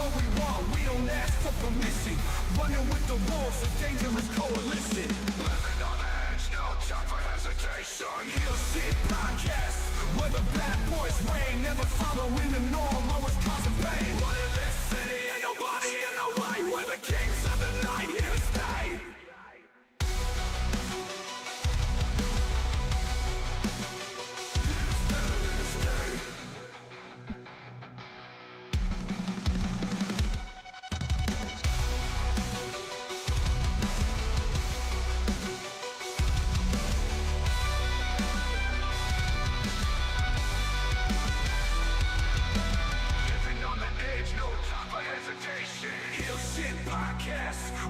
what we want, we don't ask for permission. Running with the wolves, a dangerous coalition. Living on the edge, no time for hesitation. Heel Shit Podcast, where the bad boys reign, never following the norm, always causing pain. What in this city, ain't nobody in the way, we're the kings of the night, here to stay.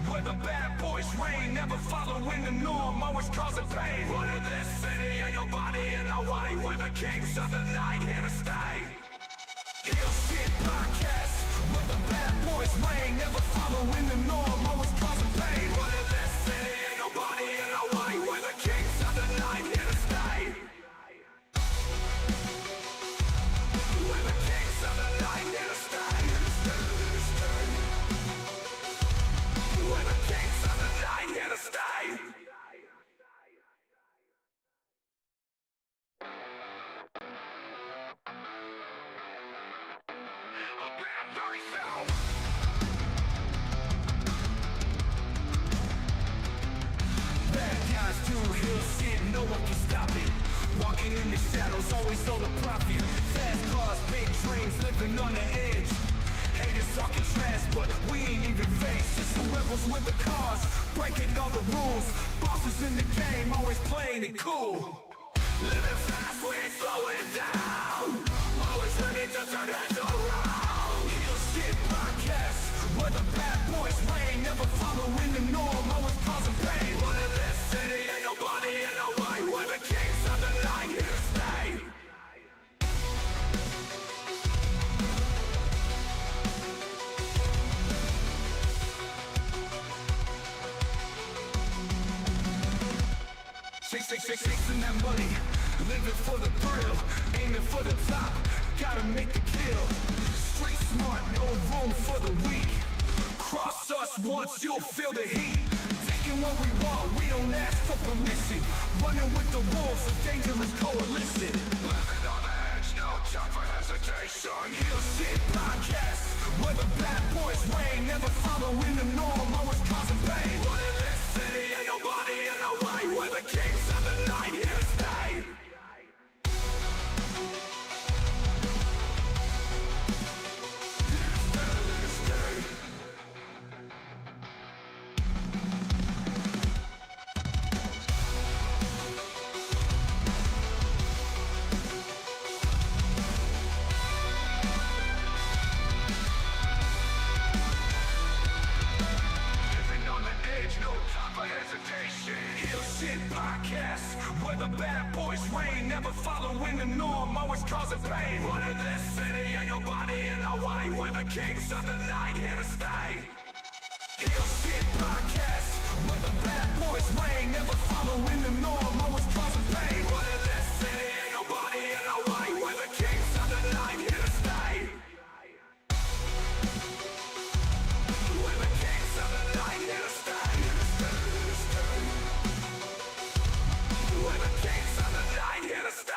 Where the bad boys reign, never following the norm, always causing pain. What in this city, ain't nobody in the way, we're the kings of the night, here to stay. Heel Shit Podcast, where the bad boys reign, never following the norm, always causing pain. What in this city, ain't nobody in the way, we're the kings of the night, here to stay. We're the kings of the night, here to stay. We're the kings of the night, here to stay. Bad guys do real shit, no one can stop it. Walking in the shadows, always on the profit. Fast cars, big dreams, living on the edge. Haters talking trash, but we ain't even faced. Just some rebels with the cars, breaking all the rules. Bosses in the game, always playing it cool. Living fast, we ain't slowing down. Always ready to turn heads around. Heel Shit Podcast, where the bad boys reign, never following the norm, always causing pain. What in this city, ain't nobody in the way, we're the kings of the night, here to stay. Chasing that money, living for the thrill, aiming for the top, gotta make the kill. Street smart, no room for the weak. Cross us once, you'll feel the heat. Taking what we want, we don't ask for permission. Running with the wolves, a dangerous coalition. Living on the edge, no time for hesitation. Heel Shit Podcast, where the bad boys reign, never following the norm, always causing pain. What in this city, ain't nobody in the way, we're the kings of the night, here to stay. Where the bad boys reign, never following the norm, always causing pain. What in this city, ain't nobody in the way, we're the kings of the night, here to stay. Heel Shit Podcast, where the bad boys reign, never following the norm, always causing pain. What in this city, ain't nobody in the way, we're the kings of the night, here to stay. We're the kings of the night, here to stay. We're the kings of the night, here to stay.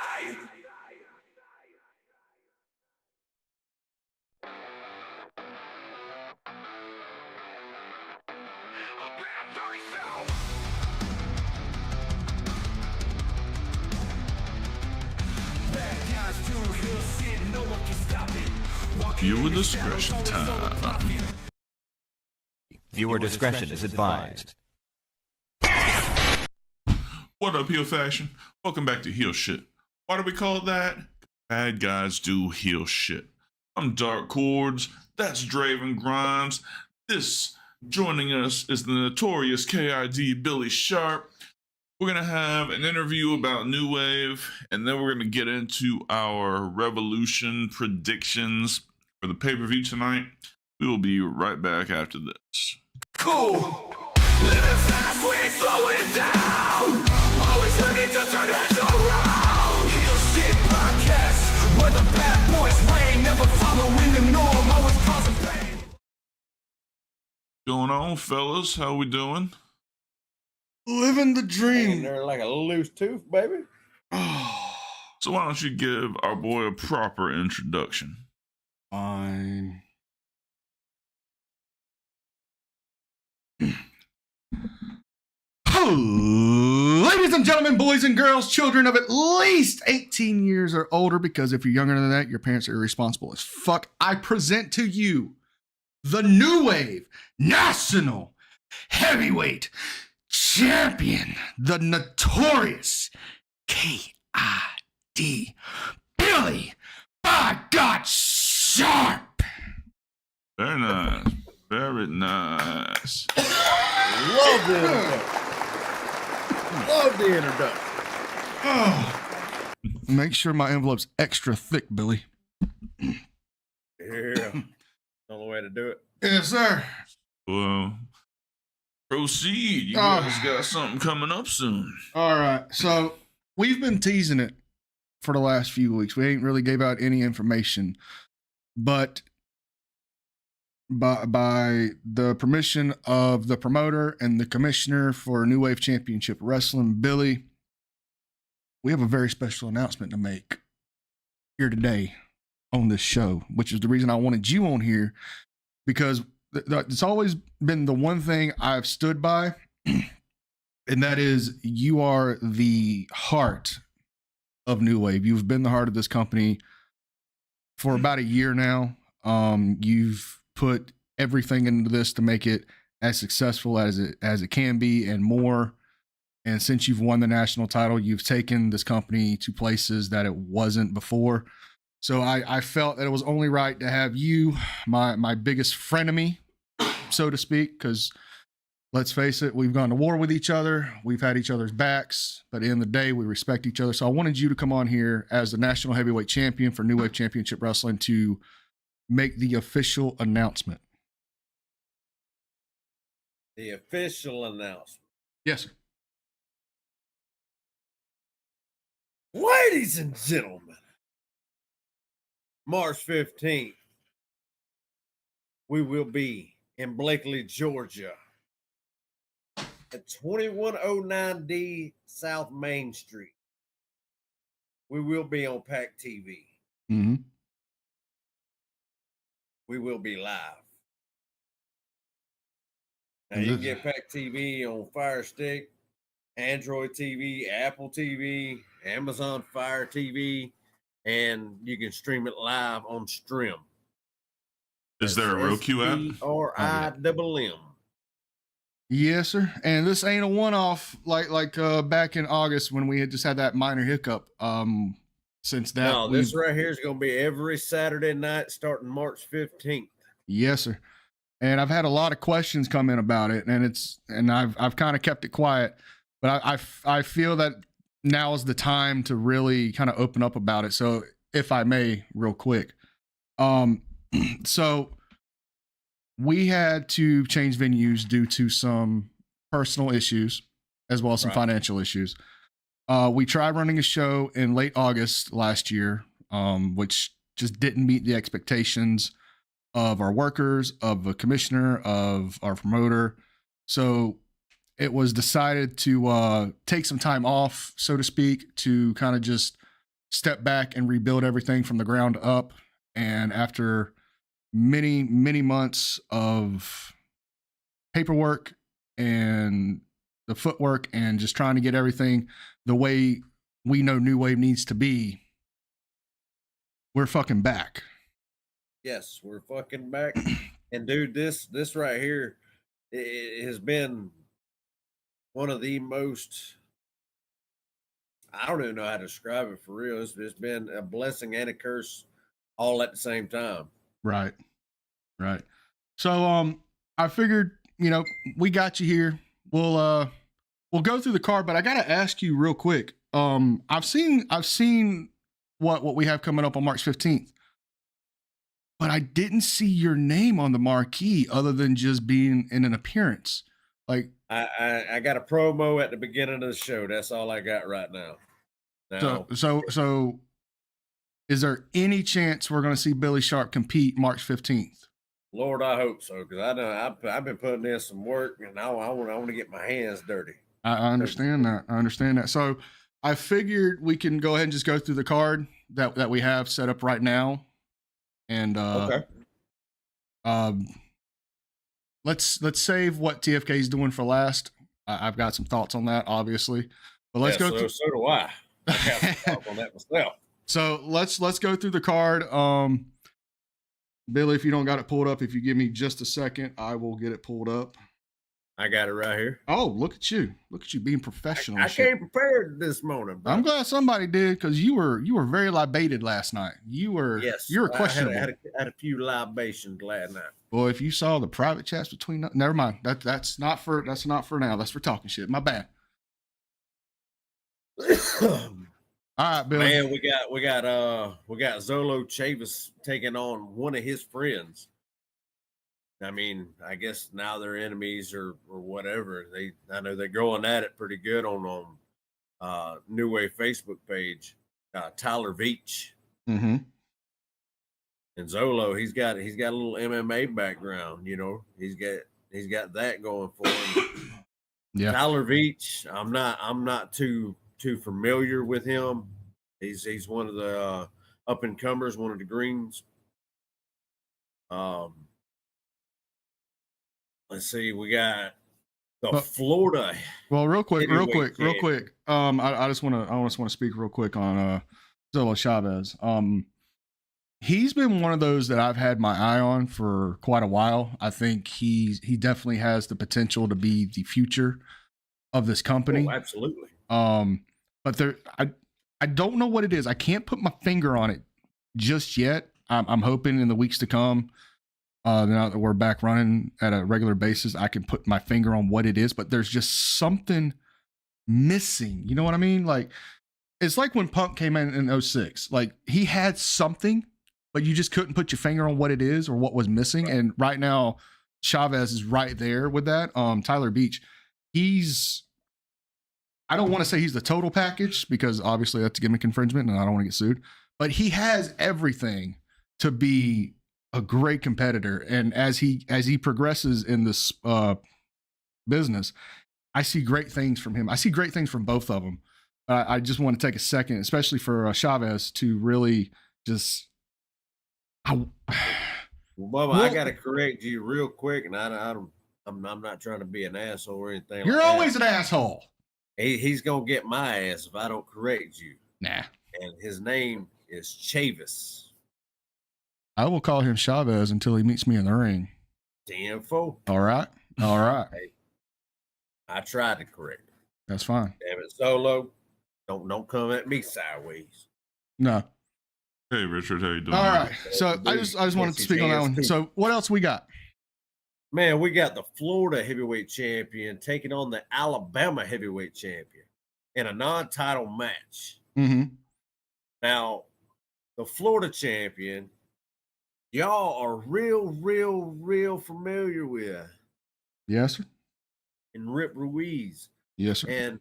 Bad guys do real shit, no one can stop it. Viewer discretion time. Viewer discretion is advised. What up, heel faction? Welcome back to Heel Shit. Why do we call it that? Bad guys do heel shit. I'm Dark Cordz. That's Draven Grimes. This joining us is the notorious KID Billy Sharp. We're going to have an interview about New Wave, and then we're going to get into our Revolution predictions for the pay-per-view tonight. We will be right back after this. Cool! Living fast, we ain't slowing down. Always ready to turn heads around. Heel Shit Podcast, where the bad boys reign, never following the norm, always causing pain. Going on, fellas? How we doing? Living the Hanging dream. there like a loose tooth, baby. So why don't you give our boy a proper introduction? Fine. Ladies and gentlemen, boys and girls, children of at least 18 years or older, because if you're younger than that, your parents are irresponsible as fuck. I present to you the New Wave National Heavyweight Champion, the notorious K.I.D. Billy by God Sharp. Very nice. Very nice. Love the introduction. Love the introduction. Oh. Make sure my envelope's extra thick, Billy. Yeah. Only way to do it. Yes, sir. Well, proceed. You guys got something coming up soon. All right. So we've been teasing it for the last few weeks. We ain't really gave out any information, but by the permission of the promoter and the commissioner for New Wave Championship Wrestling, Billy, we have a very special announcement to make here today on this show, which is the reason I wanted you on here, because it's always been the one thing I've stood by, and that is you are the heart of New Wave. You've been the heart of this company for about a year now. You've put everything into this to make it as successful as it can be and more. And since you've won the national title, you've taken this company to places that it wasn't before. So I felt that it was only right to have you, my biggest frenemy, so to speak, because let's face it, we've gone to war with each other. We've had each other's backs, but at the end of the day, we respect each other. So I wanted you to come on here as the national heavyweight champion for New Wave Championship Wrestling to make the official announcement. The official announcement. Yes, sir. Ladies and gentlemen, March 15th, we will be in Blakely, Georgia at 2109D South Main Street. We will be on PAC TV. Mm-hmm. We will be live. Now you can get PAC TV on Fire Stick, Android TV, Apple TV, Amazon Fire TV, and you can stream it live on Stream. Is there a Roku app? STRIMM. Yes, sir. And this ain't a one-off like back in August when we had just had that minor hiccup. Since that, no, this right here is going to be every Saturday night starting March 15th. Yes, sir. And I've had a lot of questions come in about it, and I've kind of kept it quiet, but I feel that now is the time to really kind of open up about it. So if I may, real quick, so we had to change venues due to some personal issues as well as some financial issues. We tried running a show in late August last year, which just didn't meet the expectations of our workers, of the commissioner, of our promoter. So it was decided to take some time off, so to speak, to kind of just step back and rebuild everything from the ground up. And after many, many months of paperwork and the footwork and just trying to get everything the way we know New Wave needs to be, we're fucking back. Yes, we're fucking back. And dude, this right here, it has been one of the most, I don't even know how to describe it for real. It's been a blessing and a curse all at the same time. Right. So I figured, we got you here. We'll go through the card, but I gotta ask you real quick. I've seen what we have coming up on March 15th. But I didn't see your name on the marquee other than just being in an appearance. Like I got a promo at the beginning of the show. That's all I got right now. So is there any chance we're going to see Billy Sharp compete March 15th? Lord, I hope so, because I know I've been putting in some work, and I want to get my hands dirty. I understand that. I understand that. So I figured we can go ahead and just go through the card that we have set up right now, and Okay. let's save what TFK is doing for last. I've got some thoughts on that, obviously, but let's go. So do I. I got some thoughts on that myself. So let's go through the card. Billy, if you don't got it pulled up, if you give me just a second, I will get it pulled up. I got it right here. Oh, look at you! Look at you being professional. I came prepared this morning. Bro. I'm glad somebody did, because you were very libated last night. You were questionable. I had a few libations last night. Well, if you saw the private chats between, never mind. That's not for now. That's for talking shit. My bad. All right, Billy. Man, we got Zolo Chavis taking on one of his friends. I mean, I guess now they're enemies or whatever. I know they're going at it pretty good on New Wave Facebook page. Tyler Veach. Mm-hmm. And Zolo, he's got a little MMA background, you know. He's got that going for him. Yeah. Tyler Veach, I'm not too familiar with him. He's one of the up and comers, one of the greens. Let's see, we got the Florida. Well, real quick. I just want to speak real quick on Zolo Chavez. He's been one of those that I've had my eye on for quite a while. I think he definitely has the potential to be the future of this company. Oh, absolutely. But I don't know what it is. I can't put my finger on it just yet. I'm hoping in the weeks to come, now that we're back running at a regular basis, I can put my finger on what it is, but there's just something missing. You know what I mean? Like, it's like when Punk came in 06, like he had something, but you just couldn't put your finger on what it is or what was missing. Right. And right now Chavez is right there with that. Tyler Beach, I don't want to say he's the total package, because obviously that's gimmick infringement and I don't want to get sued, but he has everything to be a great competitor. And as he progresses in this business, I see great things from him. I see great things from both of them. I just want to take a second, especially for Chavez, to really just. Well, Bubba, I got to correct you real quick, and I'm not trying to be an asshole or anything. You're always an asshole. He's gonna get my ass if I don't correct you. Nah. And his name is Chavis. I will call him Chavez until he meets me in the ring. Damn fool. All right. Hey, I tried to correct him. That's fine. Damn it, Solo. Don't come at me sideways. No. Hey, Richard, how you doing? All right. So I just wanted to speak on that one. So what else we got? Man, we got the Florida heavyweight champion taking on the Alabama heavyweight champion in a non-title match. Mm-hmm. Now, the Florida champion, y'all are real familiar with. Yes, sir. And Rip Ruiz. Yes, sir. And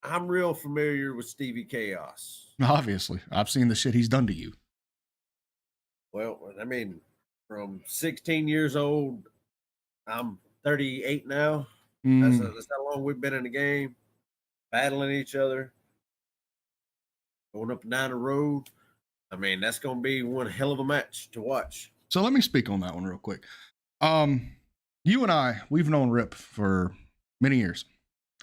I'm real familiar with Stevie Chaos. Obviously. I've seen the shit he's done to you. Well, I mean, from 16 years old, I'm 38 now. That's how long we've been in the game, battling each other, going up and down the road. I mean, that's going to be one hell of a match to watch. So let me speak on that one real quick. You and I, we've known Rip for many years,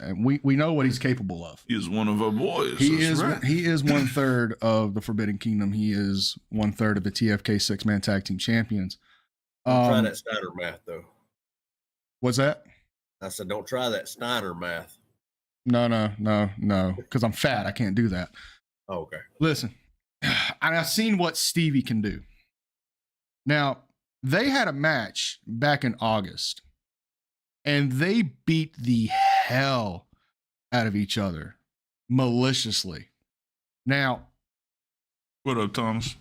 and we know what he's capable of. He is one of our boys. He is 1/3 of the Forbidden Kingdom. He is 1/3 of the TFK 6-man tag team champions. Don't try that Steiner math, though. What's that? I said, don't try that Steiner math. No, because I'm fat. I can't do that. Oh, okay. Listen, and I've seen what Stevie can do. Now, they had a match back in August, and they beat the hell out of each other maliciously. Now, what up, Thomas?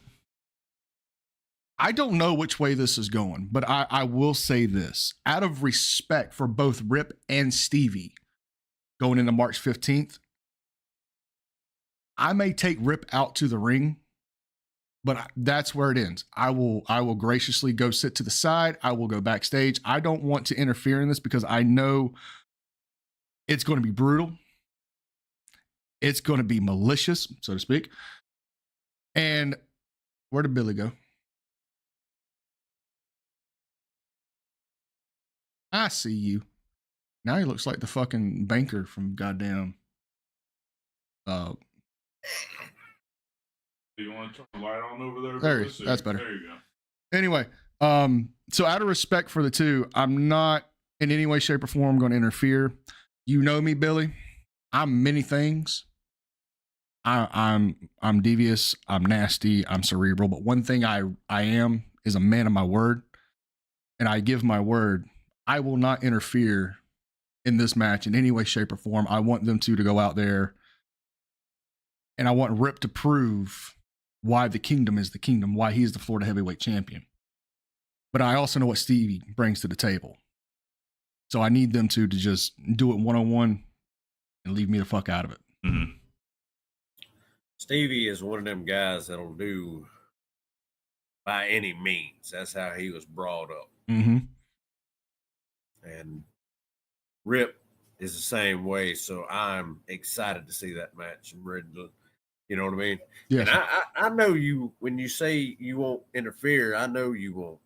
I don't know which way this is going, but I will say this. Out of respect for both Rip and Stevie going into March 15th, I may take Rip out to the ring, but that's where it ends. I will graciously go sit to the side. I will go backstage. I don't want to interfere in this because I know it's going to be brutal. It's going to be malicious, so to speak. And where did Billy go? I see you. Now he looks like the fucking banker from goddamn. You want to turn the light on over there? There he is. That's better. There you go. Anyway, so out of respect for the two, I'm not in any way, shape, or form going to interfere. You know me, Billy. I'm many things. I'm devious. I'm nasty. I'm cerebral. But one thing I am is a man of my word, and I give my word. I will not interfere in this match in any way, shape, or form. I want them two to go out there, and I want Rip to prove why the kingdom is the kingdom, why he's the Florida heavyweight champion. But I also know what Stevie brings to the table. So I need them two to just do it one-on-one and leave me the fuck out of it. Mm-hmm. Stevie is one of them guys that'll do by any means. That's how he was brought up. Mm-hmm. And Rip is the same way. So I'm excited to see that match. I'm ready to, you know what I mean? Yes. And I know you, when you say you won't interfere, I know you won't.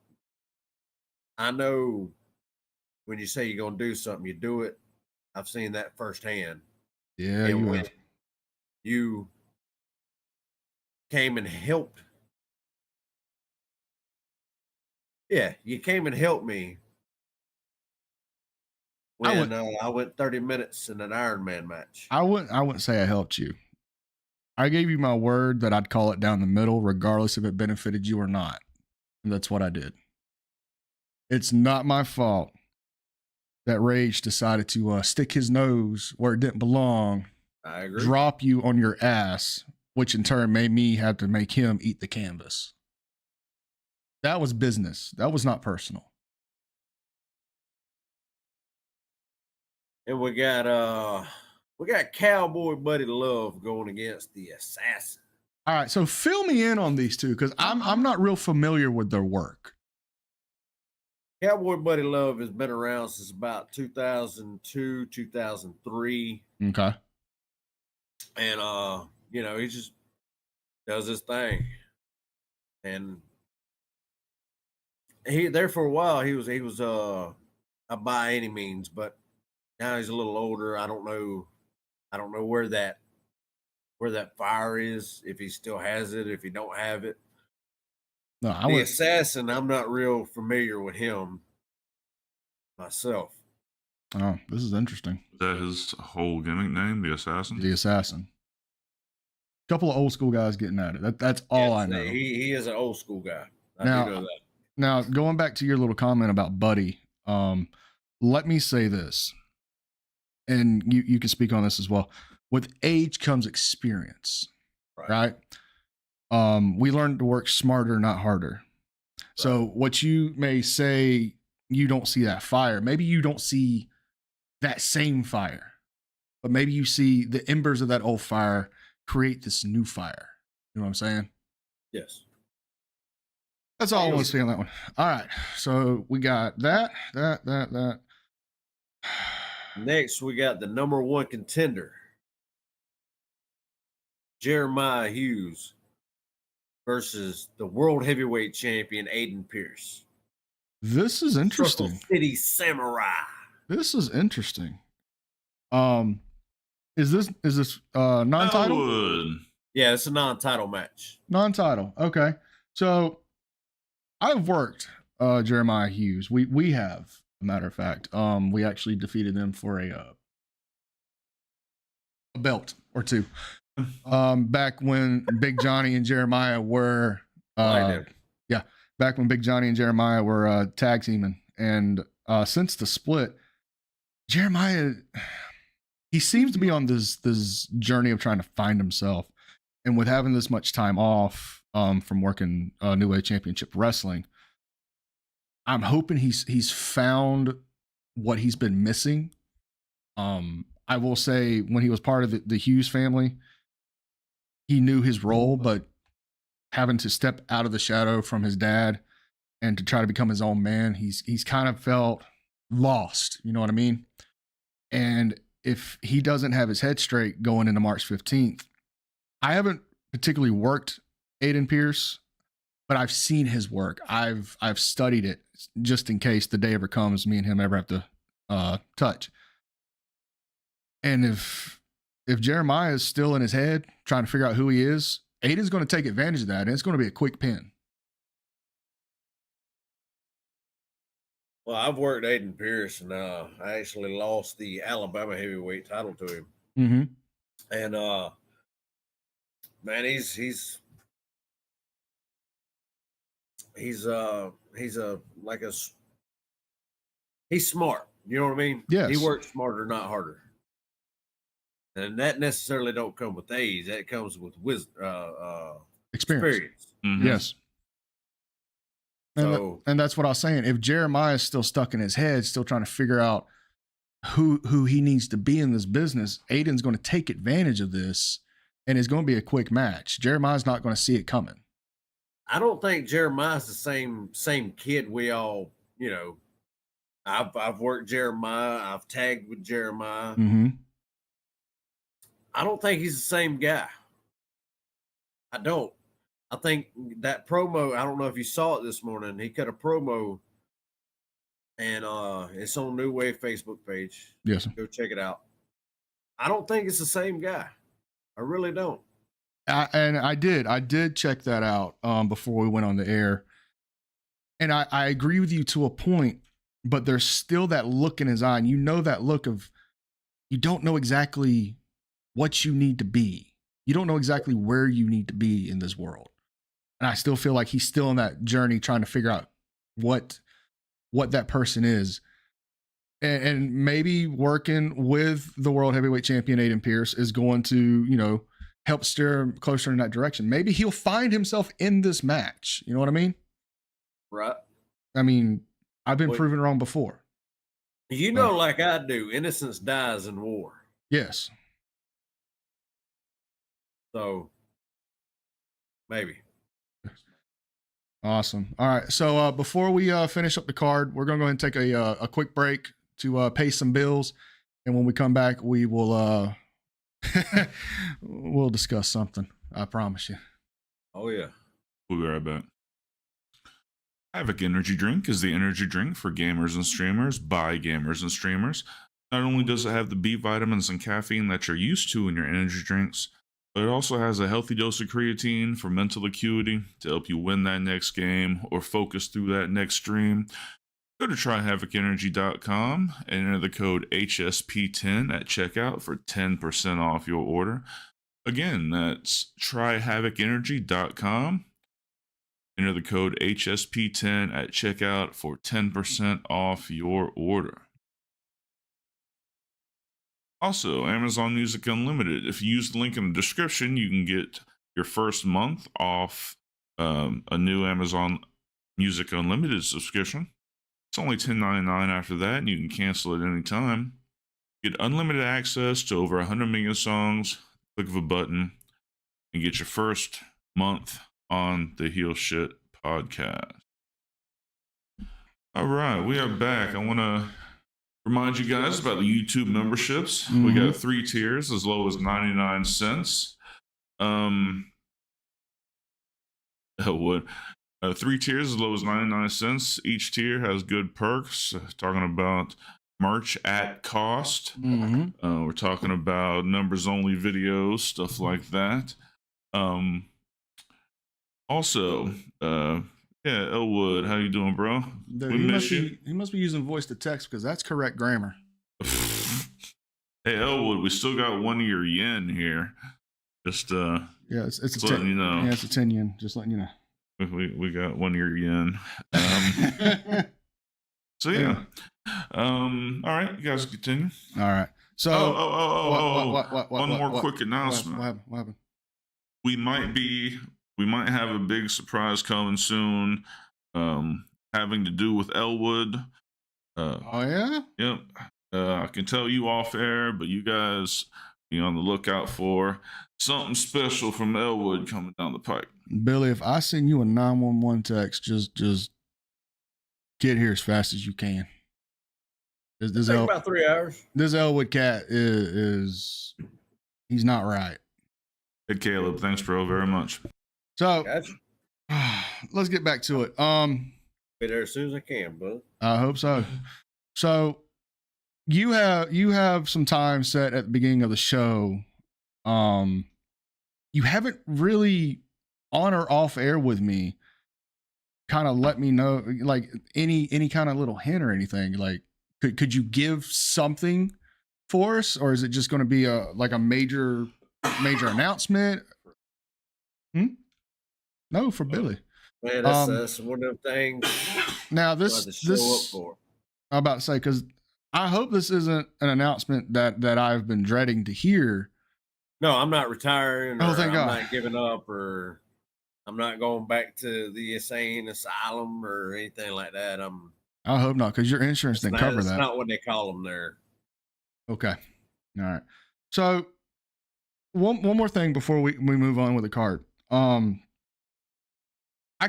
I know when you say you're going to do something, you do it. I've seen that firsthand. Yeah, And you when have. you came and helped. Yeah, you came and helped me when I went 30 minutes in an Iron Man match. I wouldn't say I helped you. I gave you my word that I'd call it down the middle, regardless if it benefited you or not. And that's what I did. It's not my fault that Rage decided to stick his nose where it didn't belong, I agree. drop you on your ass, which in turn made me have to make him eat the canvas. That was business. That was not personal. And we got Cowboy Buddy Love going against the Assassin. All right, so fill me in on these two because I'm not real familiar with their work. Cowboy Buddy Love has been around since about 2002, 2003. Okay. And you know, he just does his thing. And he there for a while he was a by any means, but now he's a little older. I don't know where that fire is, if he still has it, if he don't have it. No, The Assassin, I'm not real familiar with him myself. Oh, this is interesting. Is that his whole gimmick name, the Assassin? The Assassin. Couple of old school guys getting at it. That's all I know. He is an old school guy. I Now- do know that. Now, going back to your little comment about Buddy, let me say this, and you can speak on this as well. With age comes experience, right? We learn to work smarter, not harder. So what you may say, you don't see that fire. Maybe you don't see that same fire, but maybe you see the embers of that old fire create this new fire. You know what I'm saying? Yes. That's all I want to say on that one. All right. So we got that. Next, we got the number one contender, Jeremiah Hughes, versus the world heavyweight champion, Aiden Pierce. This is interesting. Circle City Samurai. This is interesting. Is this non-title? Elwood. Yeah, it's a non-title match. Non-title. Okay. So I've worked Jeremiah Hughes. We have, a matter of fact. We actually defeated them for a belt or two. Back when Big Johnny and Jeremiah were back when Big Johnny and Jeremiah were tag teaming. And since the split, Jeremiah, he seems to be on this journey of trying to find himself. And with having this much time off from working New Wave Championship Wrestling, I'm hoping he's found what he's been missing. I will say when he was part of the Hughes family, he knew his role, but having to step out of the shadow from his dad and to try to become his own man. He's kind of felt lost, you know what I mean? And if he doesn't have his head straight going into March 15th, I haven't particularly worked Aiden Pierce, but I've seen his work. I've studied it just in case the day ever comes, me and him ever have to touch. And if Jeremiah is still in his head trying to figure out who he is, Aiden's going to take advantage of that, and it's going to be a quick pin. Well, I've worked Aiden Pierce, and I actually lost the Alabama heavyweight title to him. Mm-hmm. And man, he's smart. You know what I mean? Yes. He works smarter, not harder. And that necessarily don't come with age. That comes with wisdom, experience. Mhm. Yes. And that's what I was saying. If Jeremiah is still stuck in his head, still trying to figure out who he needs to be in this business, Aiden's going to take advantage of this, and it's going to be a quick match. Jeremiah's not going to see it coming. I don't think Jeremiah's the same kid we all, you know. I've worked Jeremiah. I've tagged with Jeremiah. Mm-hmm. I don't think he's the same guy. I don't. I think that promo, I don't know if you saw it this morning. He cut a promo, and it's on New Wave Facebook page. Yes. Go check it out. I don't think it's the same guy. I really don't. I did check that out before we went on the air. And I agree with you to a point, but there's still that look in his eye. And you know that look of, you don't know exactly what you need to be. You don't know exactly where you need to be in this world. And I still feel like he's still on that journey trying to figure out what that person is. And maybe working with the world heavyweight champion, Aiden Pierce, is going to, you know, help steer him closer in that direction. Maybe he'll find himself in this match. You know what I mean? Right. I mean, I've been proven wrong before. You know, like I do, innocence dies in war. Yes. So, maybe. Awesome. All right. So before we finish up the card, we're going to go ahead and take a quick break to pay some bills. And when we come back, we will we'll discuss something. I promise you. Oh, yeah. We'll be right back. Havoc Energy Drink is the energy drink for gamers and streamers by gamers and streamers. Not only does it have the B vitamins and caffeine that you're used to in your energy drinks, but it also has a healthy dose of creatine for mental acuity to help you win that next game or focus through that next stream. Go to tryhavocenergy.com and enter the code HSP10 at checkout for 10% off your order. Again, that's tryhavocenergy.com. Enter the code HSP10 at checkout for 10% off your order. Also, Amazon Music Unlimited. If you use the link in the description, you can get your first month off a new Amazon Music Unlimited subscription. It's only $10.99 after that, and you can cancel at any time. Get unlimited access to over 100 million songs. Click of a button and get your first month on the Heel Shit podcast. All right, we are back. I want to remind you guys about the YouTube memberships. Mm-hmm. We got 3 tiers as low as 99 cents. 3 tiers as low as 99 cents. Each tier has good perks. Talking about merch at cost. Mm-hmm. We're talking about numbers only videos, stuff like that. Also, yeah, Elwood, how you doing, bro? Dude, We miss you. He must be using voice to text because that's correct grammar. Hey, Elwood, we still got 1 of your yen here. Just Yeah, it's a just letting 10. you know. Yeah, it's a 10 yen. Just letting you know. We got 1 of your yen. So yeah. All right, you guys continue. All right. So What? One more quick announcement. What happened? We might have a big surprise coming soon, having to do with Elwood. Oh yeah. Yep. I can tell you off air, but you guys be on the lookout for something special from Elwood coming down the pike. Billy, if I send you a 911 text, just get here as fast as you can. This Take about 3 hours. This Elwood cat is he's not right. Hey, Caleb, thanks, bro, very much. So Gotcha. let's get back to it. Be there as soon as I can, bud. I hope so. So you have some time set at the beginning of the show. You haven't really on or off air with me kind of let me know like any kind of little hint or anything. Like could you give something for us, or is it just going to be a major announcement? No, for Billy. Man, that's one of them things. Now I'm about to say, because I hope this isn't an announcement that I've been dreading to hear. No, I'm not retiring. Oh, thank I'm God. not giving up, or I'm not going back to the insane asylum or anything like that. I hope not, because your insurance didn't cover that. That's not what they call them there. Okay. All right. So one more thing before we move on with the card. I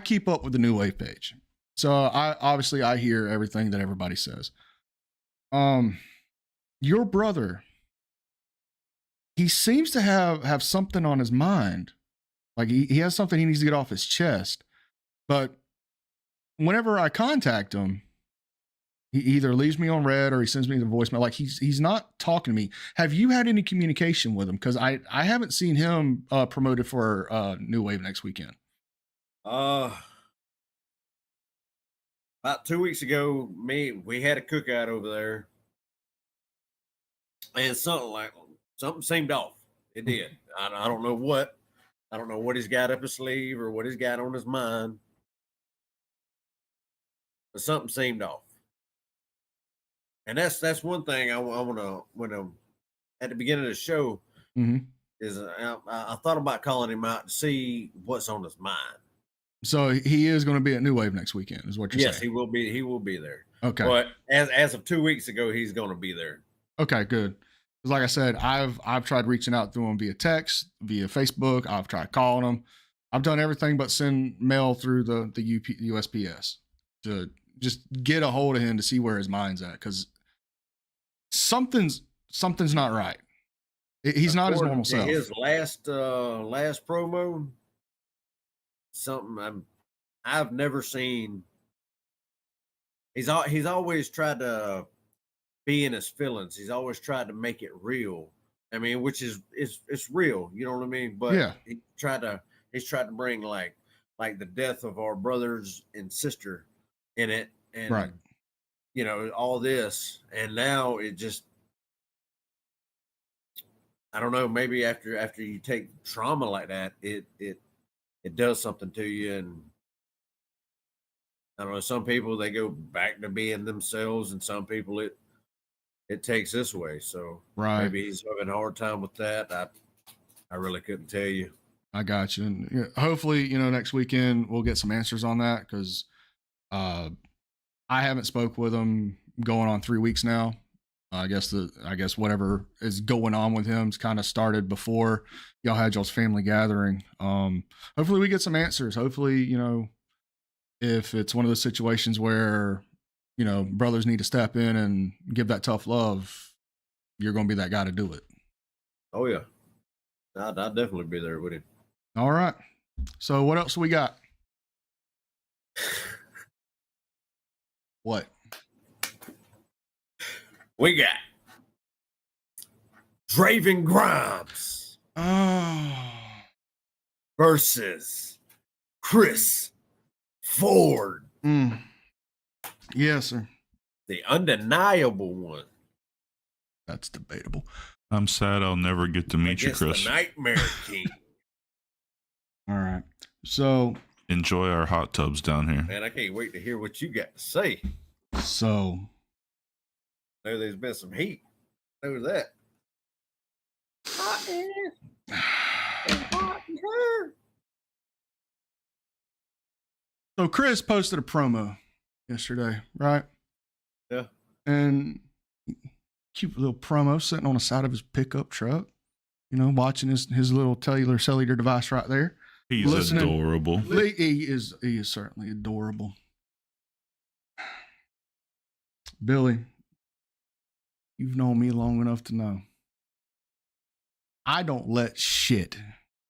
keep up with the New Wave page. So I hear everything that everybody says. Your brother, he seems to have something on his mind. Like he has something he needs to get off his chest. But whenever I contact him, he either leaves me on red or he sends me the voicemail. Like he's not talking to me. Have you had any communication with him? Because I haven't seen him promoted for New Wave next weekend. About 2 weeks ago, we had a cookout over there, and something seemed off. It did. I don't know what. I don't know what he's got up his sleeve or what he's got on his mind, but something seemed off. And that's one thing I want to when at the beginning of the show is I thought about calling him out to see what's on his mind. So he is going to be at New Wave next weekend, is what you're saying? Yes, he will be. He will be there. Okay. But as of 2 weeks ago, he's going to be there. Okay, good. Because like I said, I've tried reaching out to him via text, via Facebook. I've tried calling him. I've done everything but send mail through the USPS to just get a hold of him to see where his mind's at. Because something's not right. He's not his normal self. His last promo, something I've never seen. He's always tried to be in his feelings. He's always tried to make it real. I mean, which is it's real, you know what I mean? But yeah, he's tried to bring like the death of our brothers and sister in it, and right. You know, all this, and now it just, I don't know, maybe after you take trauma like that, it does something to you. And I don't know, some people, they go back to being themselves, and some people it takes this way. So right. Maybe he's having a hard time with that. I really couldn't tell you. I got you. And hopefully, next weekend we'll get some answers on that, because I haven't spoke with him going on 3 weeks now. I guess whatever is going on with him's kind of started before y'all had y'all's family gathering. Hopefully we get some answers. Hopefully, if it's one of those situations where, brothers need to step in and give that tough love, you're going to be that guy to do it. Oh yeah. I'll definitely be there with him. All right. So what else we got? What? We got Draven Grimes versus Chris Ford. Yes, sir. The undeniable one. That's debatable. I'm sad I'll never get to meet you, Chris. The Nightmare King. All right. So enjoy our hot tubs down here. Man, I can't wait to hear what you got to say. So I know there's been some heat. Know that. Hot in. Hot in her. So Chris posted a promo yesterday, right? Yeah. And cute little promo sitting on the side of his pickup truck. watching his little cellular device right there. He's listening. Adorable. He is certainly adorable. Billy, you've known me long enough to know I don't let shit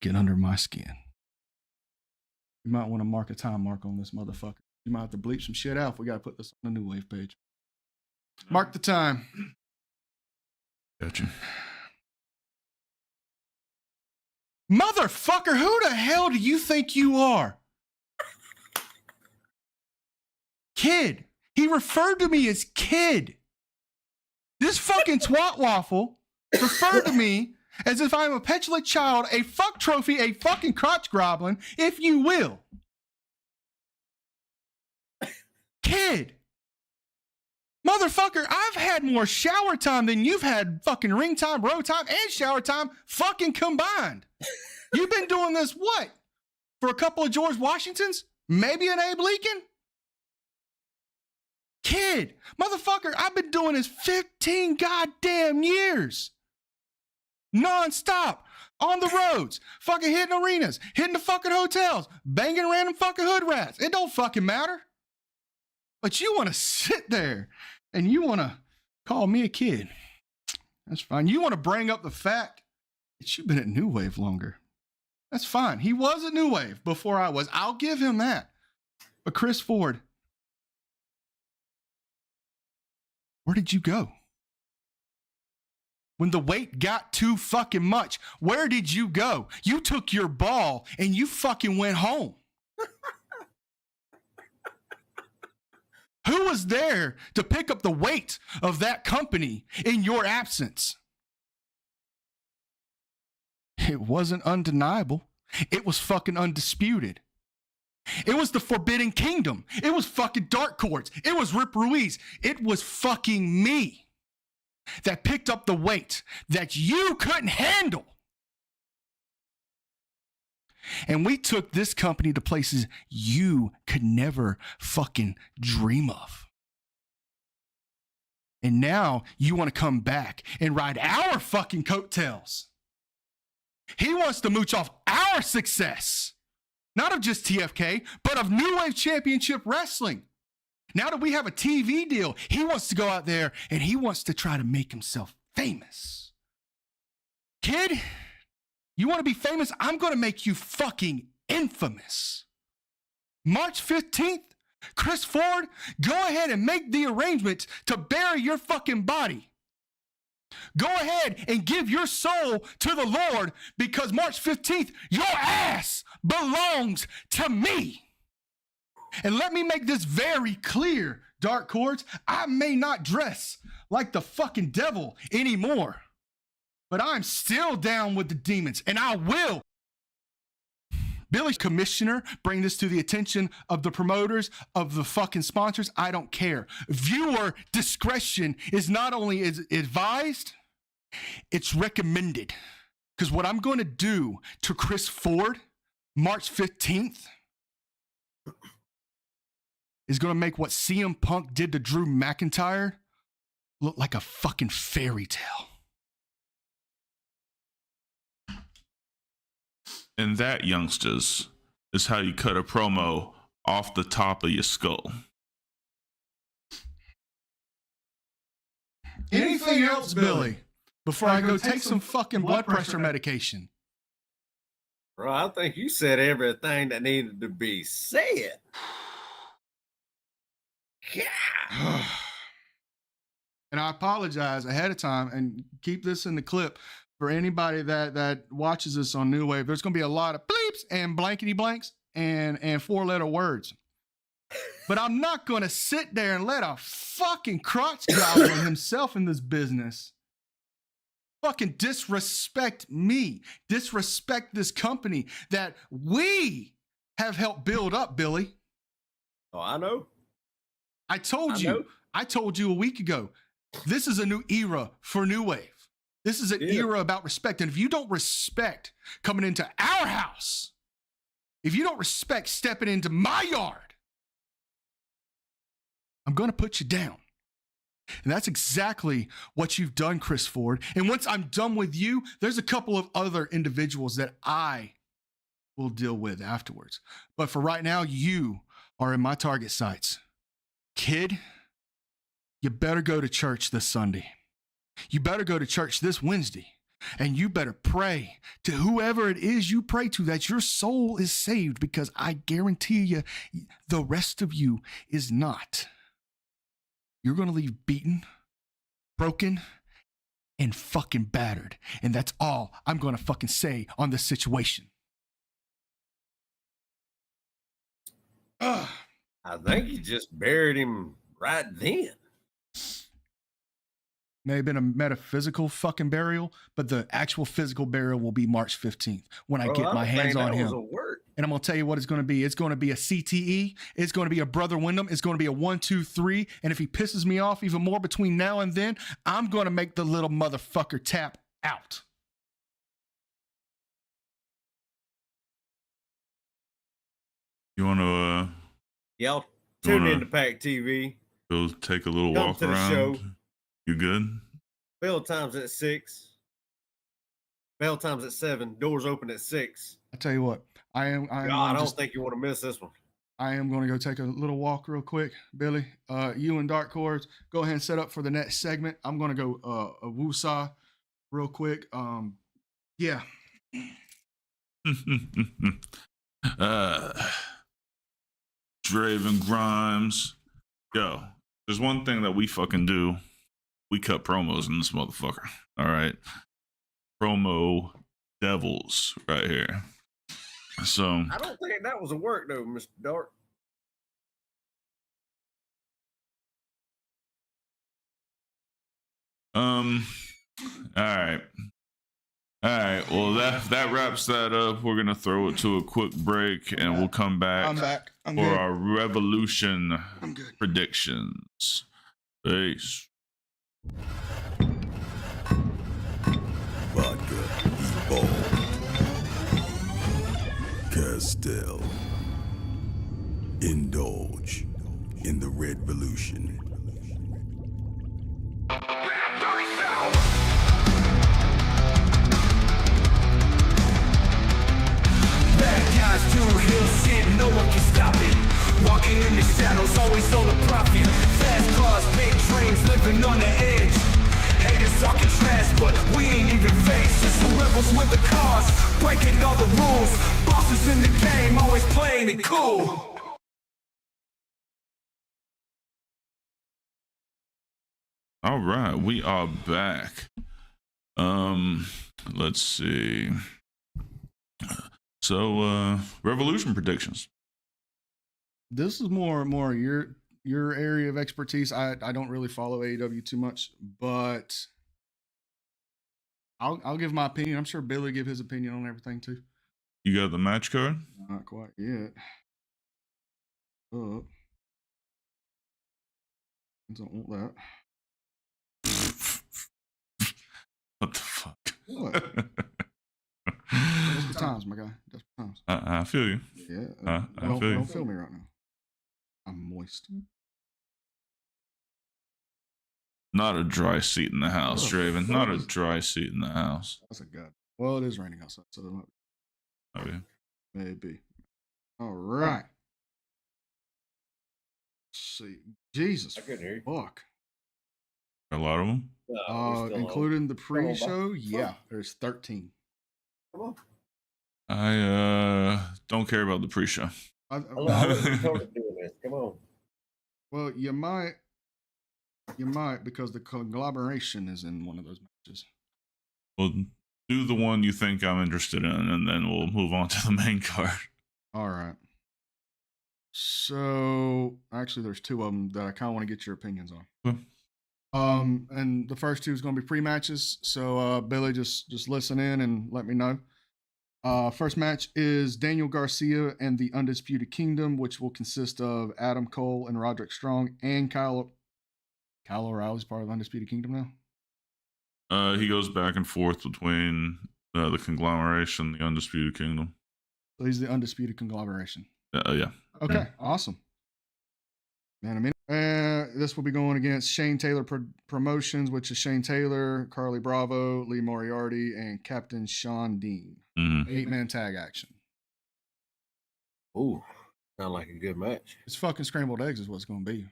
get under my skin. You might want to mark a time mark on this motherfucker. You might have to bleep some shit out if we got to put this on the New Wave page. Mark the time. Gotcha. Motherfucker, who the hell do you think you are? Kid. He referred to me as kid. This fucking twat waffle referred to me as if I'm a petulant child, a fuck trophy, a fucking crotch goblin, if you will. Kid. Motherfucker, I've had more shower time than you've had fucking ring time, bro time, and shower time fucking combined. You've been doing this what? For a couple of George Washingtons? Maybe an Abe Lincoln? Kid, motherfucker, I've been doing this 15 goddamn years. Non-stop. On the roads. Fucking hitting arenas. Hitting the fucking hotels. Banging random fucking hood rats. It don't fucking matter. But you want to sit there and you want to call me a kid. That's fine. You want to bring up the fact that you've been at New Wave longer. That's fine. He was at New Wave before I was. I'll give him that. But Chris Ford, where did you go? When the weight got too fucking much, where did you go? You took your ball and you fucking went home. Who was there to pick up the weight of that company in your absence? It wasn't undeniable. It was fucking undisputed. It was the Forbidden Kingdom. It was fucking Dark Cordz. It was Rip Ruiz. It was fucking me that picked up the weight that you couldn't handle. And we took this company to places you could never fucking dream of. And now you want to come back and ride our fucking coattails. He wants to mooch off our success. Not of just TFK, but of New Wave Championship Wrestling. Now that we have a TV deal, he wants to go out there and he wants to try to make himself famous. Kid, you want to be famous? I'm going to make you fucking infamous. March 15th, Chris Ford, go ahead and make the arrangement to bury your fucking body. Go ahead and give your soul to the Lord because March 15th, your ass belongs to me. And let me make this very clear, Dark Cordz. I may not dress like the fucking devil anymore, but I'm still down with the demons, and I will. Billy, commissioner, bring this to the attention of the promoters, of the fucking sponsors. I don't care. Viewer discretion is not only advised, it's recommended. Because what I'm going to do to Chris Ford, March 15th, is going to make what CM Punk did to Drew McIntyre look like a fucking fairy tale. And that, youngsters, is how you cut a promo off the top of your skull. Anything else, Billy, before I go take some fucking blood pressure medication? Bro, I think you said everything that needed to be said. Yeah. And I apologize ahead of time and keep this in the clip for anybody that watches this on New Wave. There's going to be a lot of bleeps and blankety blanks and four-letter words. But I'm not going to sit there and let a fucking crotch goblin himself in this business fucking disrespect me, disrespect this company that we have helped build up, Billy. Oh, I know. I told you a week ago, this is a new era for New Wave. This is an era about respect. And if you don't respect coming into our house, if you don't respect stepping into my yard, I'm going to put you down. And that's exactly what you've done, Chris Ford. And once I'm done with you, there's a couple of other individuals that I will deal with afterwards. But for right now, you are in my target sights. Kid, you better go to church this Sunday. You better go to church this Wednesday. And you better pray to whoever it is you pray to that your soul is saved, because I guarantee you the rest of you is not. You're going to leave beaten, broken, and fucking battered. And that's all I'm going to fucking say on this situation. I think you just buried him right then. May have been a metaphysical fucking burial, but the actual physical burial will be March 15th when I get my hands on him. And I'm going to tell you what it's going to be. It's going to be a CTE. It's going to be a Brother Wyndham. It's going to be a 1, 2, 3. And if he pisses me off even more between now and then, I'm going to make the little motherfucker tap out. You want to Y'all tune into Pack TV. go take a little Come walk to the around? show. You good? Bell time's at 6. Bell time's at 7. Doors open at 6. I tell you what, I don't think you want to miss this one. I am going to go take a little walk real quick. Billy, you and Dark Cordz, go ahead and set up for the next segment. I'm going to go a woosah real quick. Yeah. Draven Grimes. Yo, there's one thing that we fucking do. We cut promos in this motherfucker. All right. Promo devils right here. So I don't think that was a work though, Mr. Dark. all right. Well, that wraps that up. We're gonna throw it to a quick break, and we'll come back. I'm back. I'm for good. our Revolution I'm good. predictions. Peace. Vodka, Ball, Castell. Indulge in the Revolution. Bad guys do real shit, no one can stop it. Walking in the shadows, always on the profit. Fast cars, big dreams, living on the edge. Haters talking trash, but we ain't even faced. Just some rebels with the cars, breaking all the rules. Bosses in the game, always playing it cool. All right, we are back. Let's see. So, Revolution predictions. This is more your area of expertise. I don't really follow AEW too much, but I'll give my opinion. I'm sure Billy will give his opinion on everything too. You got the match card? Not quite yet. I don't want that. What the fuck? What? Desperate times, my guy. Desperate times. I feel you. Yeah. I feel you. Don't feel me right now. I'm moist. Not a dry seat in the house, Oh, Draven. fuck Not a is- dry seat in the house. That's a god. Well, it is raining outside, so there might Okay. maybe. All right. Let's see. Jesus. I couldn't hear you. Fuck. A lot of them. Including the on, pre-show, bud. yeah, there's 13. Come on. I don't care about the pre-show. I'm looking forward to doing this. Come on. Well, you might because the conglomeration is in one of those matches. Well, do the one you think I'm interested in, and then we'll move on to the main card. All right. So actually, there's two of them that I kind of want to get your opinions on. Okay. And the first two is going to be pre-matches. So Billy, just listen in and let me know. First match is Daniel Garcia and the Undisputed Kingdom, which will consist of Adam Cole and Roderick Strong and Kyle O'Reilly's part of the Undisputed Kingdom now. He goes back and forth between the conglomeration, the Undisputed Kingdom. So he's the Undisputed Conglomeration. Yeah. Okay, awesome. Man, I mean, This will be going against Shane Taylor Promotions, which is Shane Taylor, Carly Bravo, Lee Moriarty, and Captain Sean Dean. Mhm. 8-man tag action. Ooh, sound like a good match. It's fucking scrambled eggs is what it's going to be.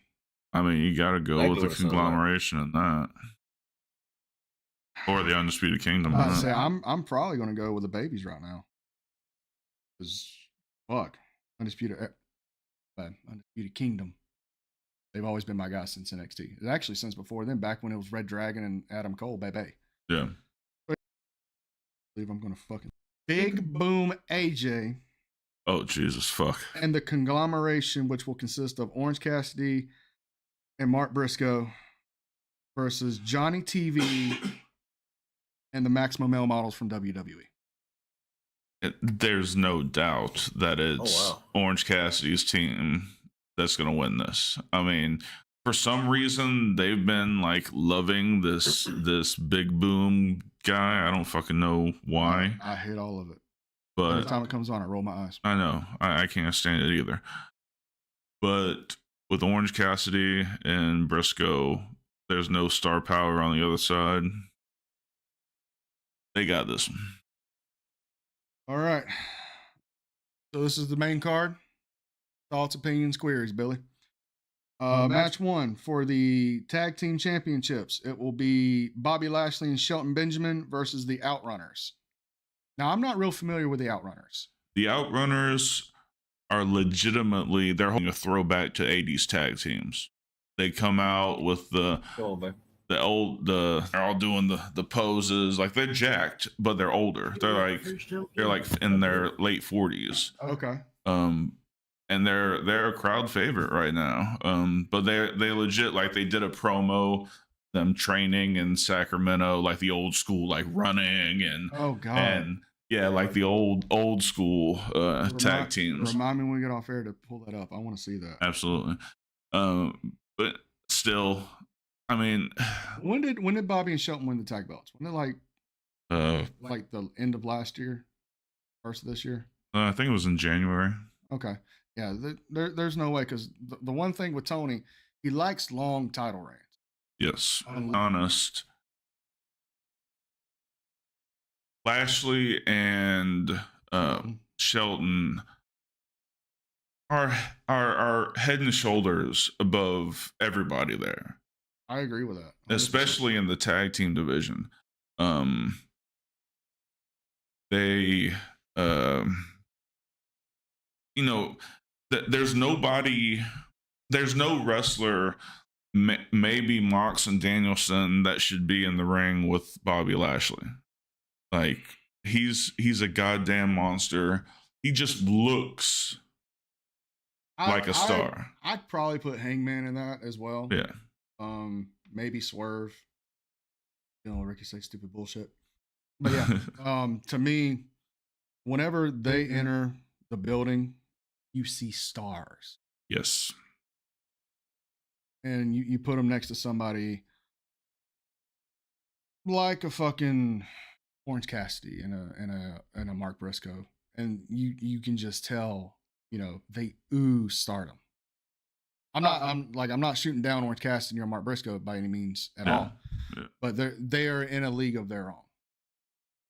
I mean, you got to go with the Exactly what it sounds like. conglomeration in that, or the Undisputed Kingdom. I'd in say that. I'm probably going to go with the babies right now. Because fuck, Undisputed Kingdom. They've always been my guys since NXT. Actually, since before then, back when it was Red Dragon and Adam Cole, baby. Yeah. I believe I'm going to fucking Big Boom AJ Oh Jesus, fuck. and the conglomeration, which will consist of Orange Cassidy and Mark Briscoe versus Johnny TV and the Maximum Male Models from WWE. There's no doubt that it's Orange Cassidy's team that's going to win this. I mean, for some reason, they've been like loving this Big Boom guy. I don't fucking know why. I hate all of it. But Every time it comes on, I roll my eyes. I know. I can't stand it either. But with Orange Cassidy and Briscoe, there's no star power on the other side. They got this one. All right. So this is the main card. Thoughts, opinions, queries, Billy. Match 1 for the tag team championships. It will be Bobby Lashley and Shelton Benjamin versus the Outrunners. Now, I'm not real familiar with the Outrunners. The Outrunners are legitimately, they're holding a throwback to 80s tag teams. They come out with they're all doing the poses, like they're jacked, but they're older. They're like in their late 40s. Okay. And they're a crowd favorite right now. But they legit, like, they did a promo, them training in Sacramento, like the old school, like running and Oh God. and yeah, like the old school tag teams. Remind me when we get off air to pull that up. I want to see that. Absolutely. But still, I mean, When did Bobby and Shelton win the tag belts? When did like the end of last year, first of this year? I think it was in January. Okay. Yeah, there's no way, because the one thing with Tony, he likes long title reigns. Yes, honest. Lashley and Shelton are head and shoulders above everybody there, I agree with that. 100%. especially in the tag team division. They, you know, there's nobody, there's no wrestler, maybe Mox and Danielson, that should be in the ring with Bobby Lashley. Like, he's a goddamn monster. He just looks like a star. I'd probably put Hangman in that as well. Yeah. Maybe Swerve. You know, Ricky say stupid bullshit. But yeah, to me, whenever they enter the building, you see stars. Yes. And you put them next to somebody like a fucking Orange Cassidy and a Mark Briscoe, and you can just tell, you know, they ooze stardom. I'm not shooting down Orange Cassidy or Mark Briscoe by any means at all, but they are in a league of their own.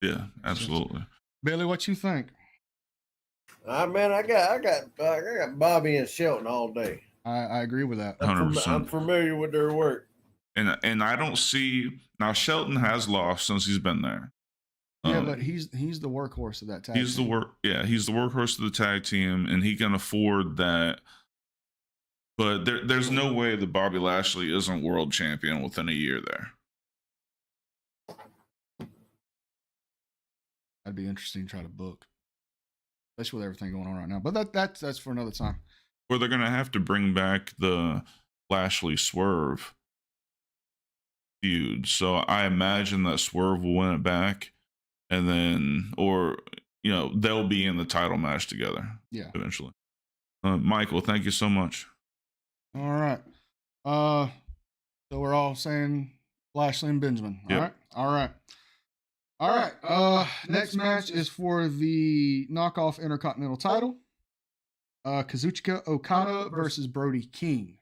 Yeah, absolutely. Billy, what you think? Man, I got Bobby and Shelton all day. I agree with that. 100%. I'm familiar with their work. And I don't see, now Shelton has lost since he's been there. Yeah, but he's the workhorse of that tag. He's the workhorse of the tag team, and he can afford that. But there's no way that Bobby Lashley isn't world champion within a year there. That'd be interesting to try to book, especially with everything going on right now. But that's for another time. Or they're gonna have to bring back the Lashley Swerve feud. So I imagine that Swerve will win it back, and then, or you know, they'll be in the title match together. Yeah, eventually. Michael, thank you so much. All right. So we're all saying Lashley and Benjamin. Yep. All right. Next match is for the knockoff Intercontinental title. Kazuchika Okada versus Brody King.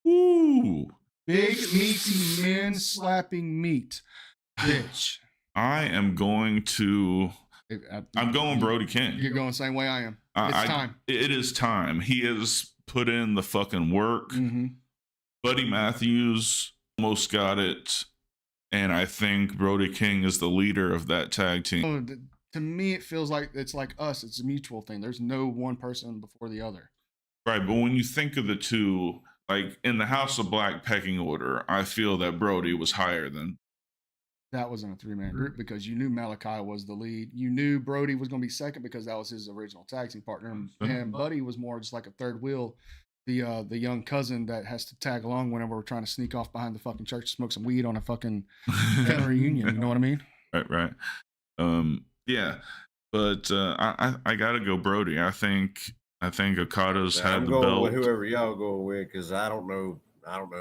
Ooh. Big meaty men slapping meat. Bitch. I am going to. I'm going Brody King. You're going the same way I am. It's time. It is time. He has put in the fucking work. Mm-hmm. Buddy Matthews almost got it, and I think Brody King is the leader of that tag team. To me, it feels like it's like us. It's a mutual thing. There's no one person before the other. Right, but when you think of the two, like in the House of Black pecking order, I feel that Brody was higher than. That wasn't a three-man group because you knew Malachi was the lead. You knew Brody was going to be second because that was his original tag team partner, and Buddy was more just like a third wheel, the young cousin that has to tag along whenever we're trying to sneak off behind the fucking church to smoke some weed on a fucking family reunion. You know what I mean? Right. Yeah, but I gotta go Brody. I think Okada's had the belt. With whoever y'all go with, because I don't know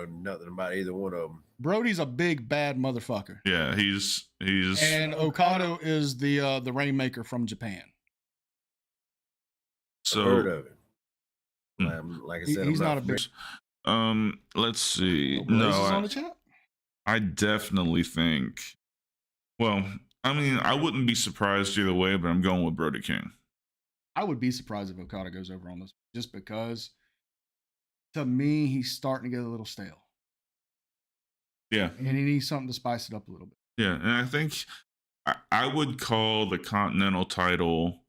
nothing about either one of them. Brody's a big bad motherfucker. Yeah, he's and Okada is the Rainmaker from Japan. So I've heard of it. Like I said, he's not a big. Let's see. On the chat? I definitely think. Well, I mean, I wouldn't be surprised either way, but I'm going with Brody King. I would be surprised if Okada goes over on this, just because to me he's starting to get a little stale. Yeah, and he needs something to spice it up a little bit. Yeah, and I think I would call the Continental title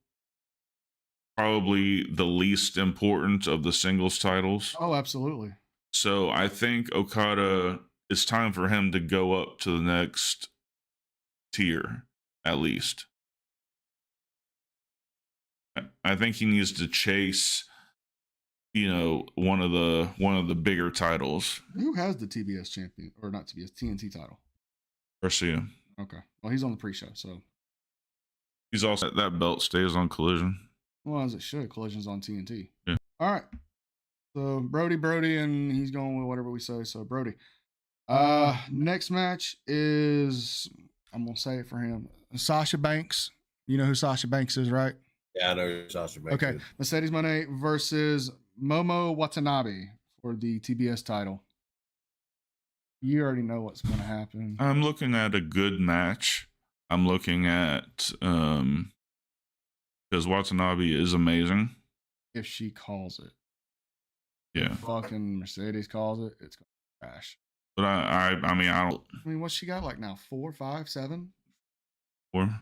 probably the least important of the singles titles. Oh, absolutely. So I think Okada, it's time for him to go up to the next tier, at least. I think he needs to chase, one of the bigger titles. Who has the TBS champion, or not TBS, TNT title? Garcia. Okay. Well, he's on the pre-show, so. He's also, that belt stays on Collision. Well, as it should. Collision's on TNT. Yeah. All right. So Brody, and he's going with whatever we say. So Brody. Next match is, I'm going to say it for him, Sasha Banks. You know who Sasha Banks is, right? Yeah, I know who Sasha Banks is. Okay. Mercedes Moné versus Momo Watanabe for the TBS title. You already know what's going to happen. I'm looking at a good match. I'm looking at, because Watanabe is amazing. If she calls it. Yeah. If fucking Mercedes calls it, it's going to crash. But I mean, I don't. I mean, what's she got like now? 4, 5, 7? 4.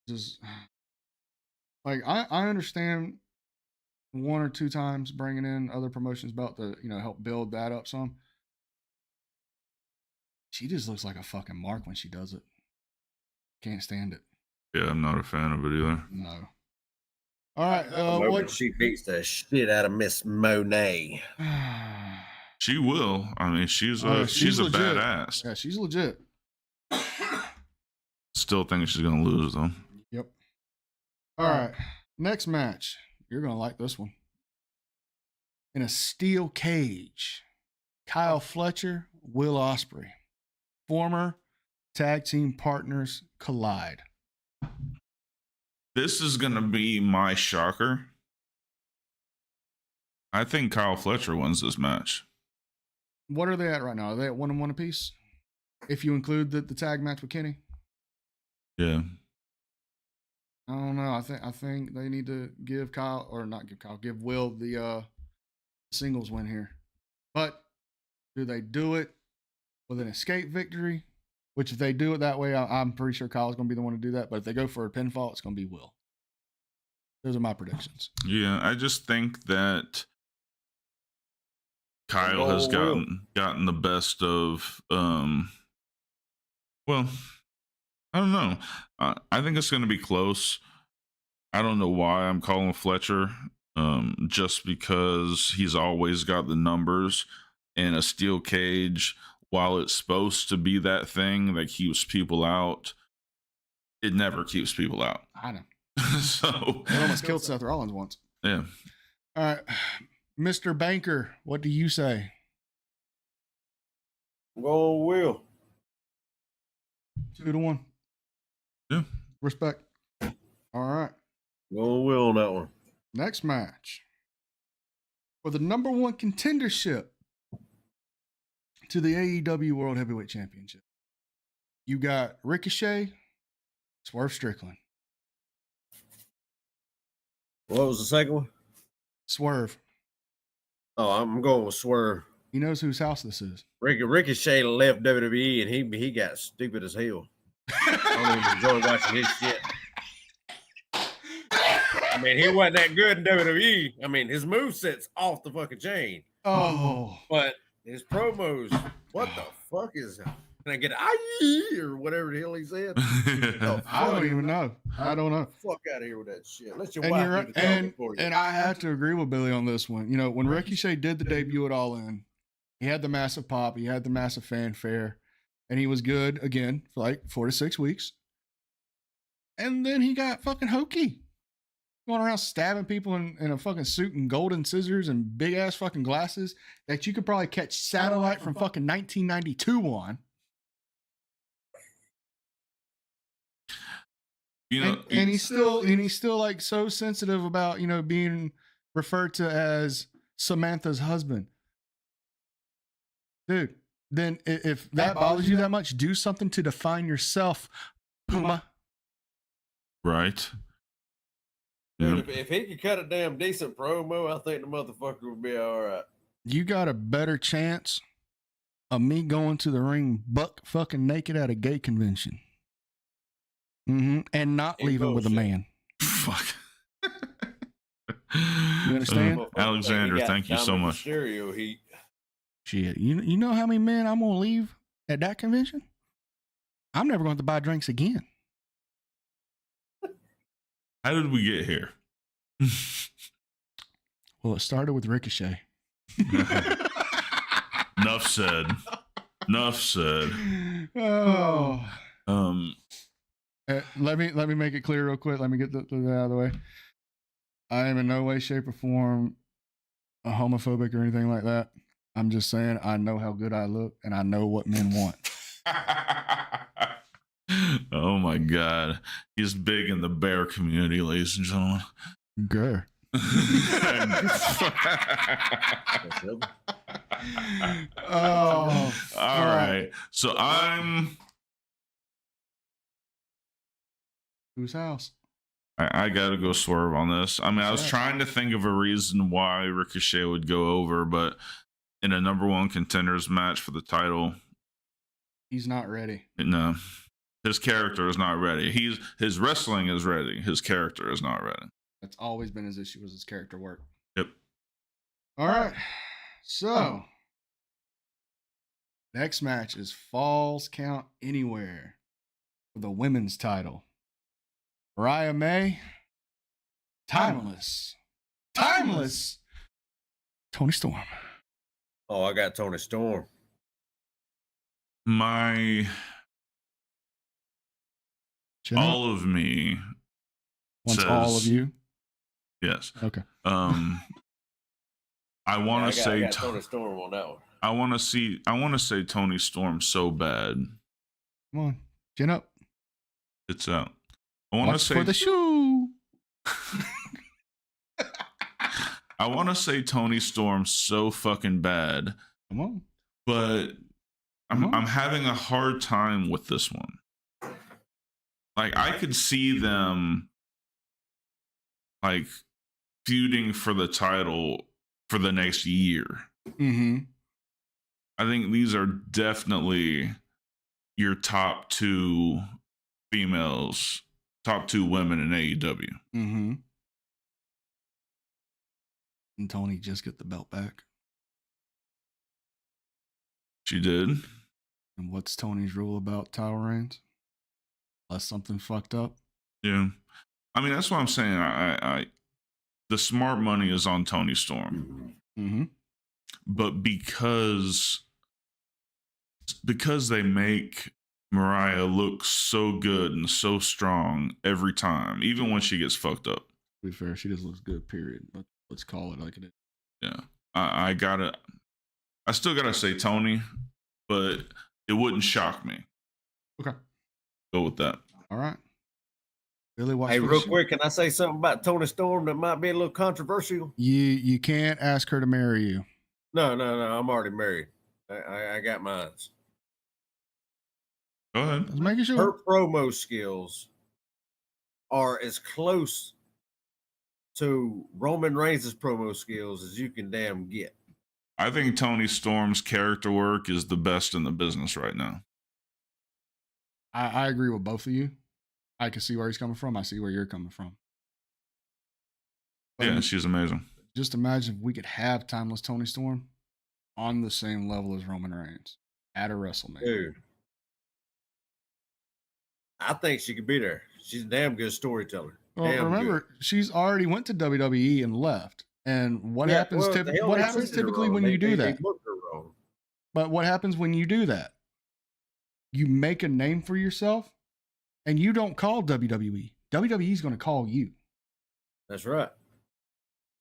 Just like I understand 1 or 2 times bringing in other promotions belt to help build that up some. She just looks like a fucking mark when she does it. Can't stand it. Yeah, I'm not a fan of it either. No. All right. What she beats the shit out of Miss Monet. She will. I mean, she's a legit. badass. Yeah, she's legit. Still think she's gonna lose though. Yep. All right. Next match. You're gonna like this one. In a steel cage, Kyle Fletcher, Will Ospreay, former tag team partners collide. This is gonna be my shocker. I think Kyle Fletcher wins this match. What are they at right now? Are they at 1-1 apiece? If you include the tag match with Kenny? Yeah. I don't know. I think they need to give Will the singles win here. But do they do it with an escape victory? Which if they do it that way, I'm pretty sure Kyle's going to be the one to do that. But if they go for a pinfall, it's going to be Will. Those are my predictions. Yeah, I just think that Kyle has gotten the best of well, I don't know. I think it's going to be close. I don't know why I'm calling Fletcher, just because he's always got the numbers, and a steel cage, while it's supposed to be that thing that keeps people out, it never keeps people out. I know. So it almost killed Seth Rollins once. Yeah. All right. Mr. Banker, what do you say? Go Will. 2-1. Yeah. Respect. All right. Go Will on that one. Next match. For the #1 contendership to the AEW World Heavyweight Championship. You got Ricochet, Swerve Strickland. What was the second one? Swerve. Oh, I'm going with Swerve. He knows whose house this is. Ricochet left WWE and he got stupid as hell. I don't even enjoy watching his shit. I mean, he wasn't that good in WWE. I mean, his moveset's off the fucking chain. Oh. But his promos, what the fuck is that? Can I get an or whatever the hell he said? I don't even know. I don't know. Fuck out of here with that shit. Let your And, wife you're, do the talking for you. and I have to agree with Billy on this one. You know, when Ricochet did the debut at All In, he had the massive pop, he had the massive fanfare, and he was good again for like 4 to 6 weeks. And then he got fucking hokey. Going around stabbing people in a fucking suit and golden scissors and big ass fucking glasses that you could probably catch Satellite from fucking 1992 on. You know, And he's still like so sensitive about, you know, being referred to as Samantha's husband. Dude, then if that bothers you that much, do something to define yourself, Puma. right? Dude, Yeah. if he could cut a damn decent promo, I think the motherfucker would be all right. You got a better chance of me going to the ring buck fucking naked at a gay convention. And not Ain't leaving with a bullshit. man. Fuck. You understand? Alexander, He got thank you so Dominic much. Stereo heat. Shit. You know how many men I'm going to leave at that convention? I'm never going to buy drinks again. How did we get here? Well, it started with Ricochet. Enough said. Enough said. Oh. Let me make it clear real quick. Let me get that out of the way. I am in no way, shape, or form a homophobic or anything like that. I'm just saying I know how good I look and I know what men want. Oh my God. He's big in the bear community, ladies and gentlemen. Grr. Oh. All right. So I'm. Whose house? I gotta go Swerve on this. I mean, I was Sure. trying to think of a reason why Ricochet would go over, but in a number one contenders match for the title, He's not ready. no, his character is not ready. His wrestling is ready. His character is not ready. That's always been his issue, was his character work. Yep. All right. So next match is Falls Count Anywhere for the women's title. Mariah May, Timeless. Tony Storm. Oh, I got Tony Storm. My Chin up. all of me Wants says all of you. yes. Okay. I want to say I got Tony Storm on that one. I want to say Tony Storm so bad. Come on. Chin up. It's out. I want to Watch say for the shoe. I want to say Tony Storm so fucking bad, Come on. but Come on. I'm having a hard time with this one. Like I could see them like feuding for the title for the next year. Mm-hmm. I think these are definitely your top two females, top two women in AEW. Mm-hmm. And Tony just get the belt back. She did. And what's Tony's rule about title reigns? Unless something fucked up. Yeah. I mean, that's what I'm saying. I the smart money is on Tony Storm. Mm-hmm. But because they make Mariah look so good and so strong every time, even when she gets fucked up. To be fair, she just looks good, period. But let's call it like it is. Yeah. I still gotta say Tony, but it wouldn't shock me. Okay. Go with that. All right. Billy, watch Hey, for the real shoe. quick, can I say something about Tony Storm that might be a little controversial? You can't ask her to marry you. No, I'm already married. I got mine. Go ahead. Just making sure. Her promo skills are as close to Roman Reigns' promo skills as you can damn get. I think Tony Storm's character work is the best in the business right now. I agree with both of you. I can see where he's coming from. I see where you're coming from. But Yeah, she's amazing. just imagine if we could have Timeless Tony Storm on the same level as Roman Reigns at a WrestleMania. Dude, I think she could be there. She's a damn good storyteller. Well, Damn remember, good. she's already went to WWE and left. And what Yeah, happens? well, the hell What they happens treated her typically wrong. when They- you do they that? booked her wrong. But what happens when you do that? You make a name for yourself, and you don't call WWE. WWE is going to call you. That's right.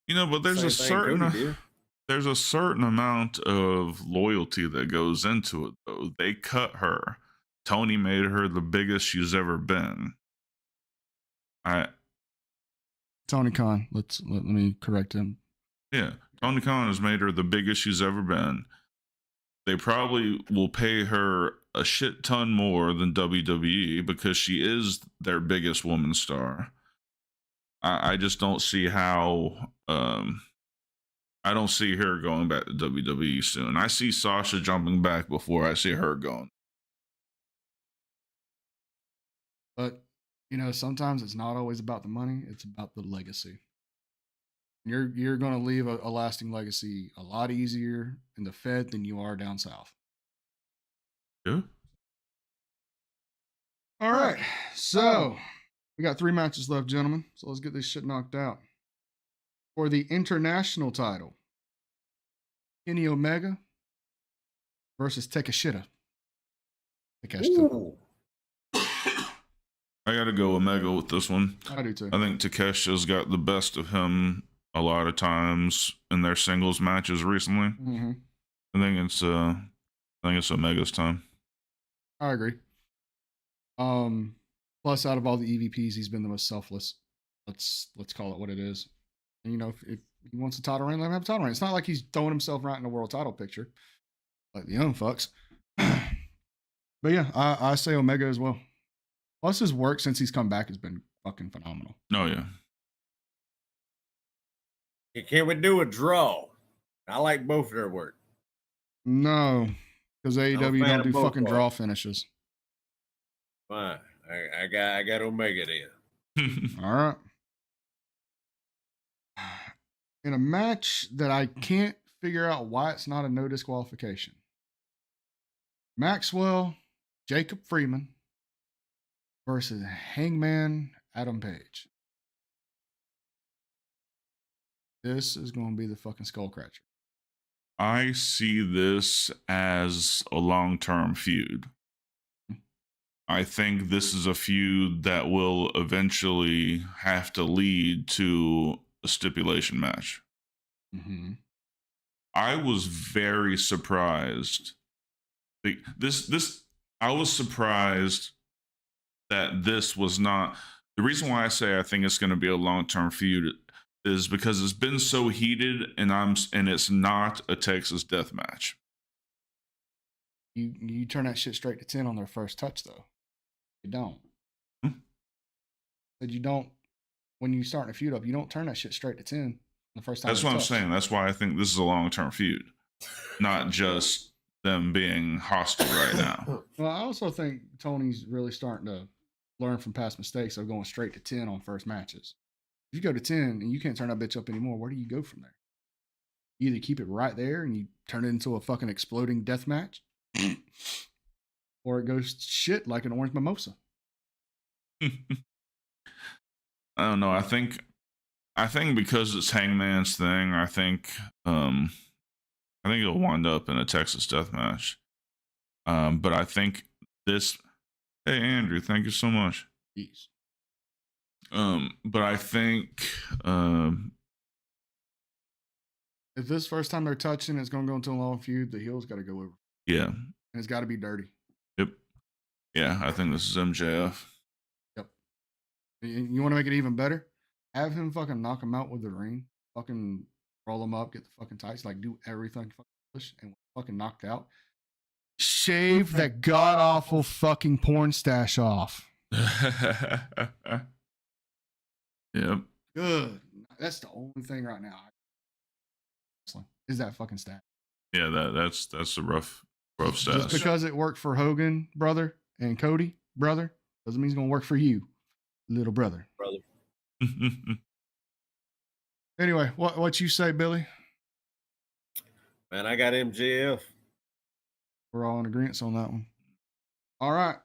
You know, but there's Same thing Cody did. there's a certain amount of loyalty that goes into it, though. They cut her. Tony made her the biggest she's ever been. Tony Khan. Let me correct him. Yeah, Tony Khan has made her the biggest she's ever been. They probably will pay her a shit ton more than WWE because she is their biggest woman star. I just don't see how. I don't see her going back to WWE soon. I see Sasha jumping back before I see her going. But you know, sometimes it's not always about the money; it's about the legacy. You're going to leave a lasting legacy a lot easier in the Fed than you are down south. Yeah. All right, so we got 3 matches left, gentlemen. So let's get this shit knocked out. For the international title, Kenny Omega versus Takeshita. Ooh. I got to go Omega with this one. I do too. I think Takesha's got the best of him a lot of times in their singles matches recently. Mm-hmm. I think it's Omega's time. I agree. Plus, out of all the EVPs, he's been the most selfless. Let's call it what it is. And, you know, if he wants a title reign, let him have a title reign. It's not like he's throwing himself right in the world title picture, like the young fucks. But yeah, I say Omega as well. Plus, his work since he's come back has been fucking phenomenal. Oh yeah. Can we do a draw? I like both of their work. No, because I'm a AEW fan don't of do both fucking of 'em. draw finishes. Fine. I got Omega then. All right. In a match that I can't figure out why it's not a no disqualification. Maxwell, Jacob Freeman versus Hangman Adam Page. This is going to be the fucking skull catcher. I see this as a long-term feud. I think this is a feud that will eventually have to lead to a stipulation match. Mm-hmm. I was very surprised. I was surprised that this was not. The reason why I say I think it's going to be a long-term feud is because it's been so heated, and it's not a Texas death match. You turn that shit straight to 10 on their first touch, though. You don't. But you don't. When you starting a feud up, you don't turn that shit straight to 10 the first time. That's what I'm saying. That's why I think this is a long-term feud, not just them being hostile right now. Well, I also think Tony's really starting to learn from past mistakes of going straight to 10 on first matches. If you go to 10 and you can't turn that bitch up anymore, where do you go from there? You either keep it right there and you turn it into a fucking exploding death match, or it goes shit like an orange mimosa. I don't know. I think because it's Hangman's thing, I think it'll wind up in a Texas death match. But I think this. Hey Andrew, thank you so much. Jeez. But I think If this first time they're touching, it's going to go into a long feud. The heel's got to go over. yeah. And it's got to be dirty. Yep. Yeah, I think this is MJF. Yep. You want to make it even better? Have him fucking knock him out with the ring. Fucking roll him up, get the fucking tights, like do everything fucking push, and fucking knocked out. Shave that god awful fucking porn stash off. Yep. Good. That's the only thing right now. Is that fucking stat? Yeah, that's a rough Just stash. because it worked for Hogan, brother, and Cody, brother, doesn't mean it's gonna work for you, little brother. Anyway, what you say, Billy? Man, I got MJF. We're all in agreement on that one. All right,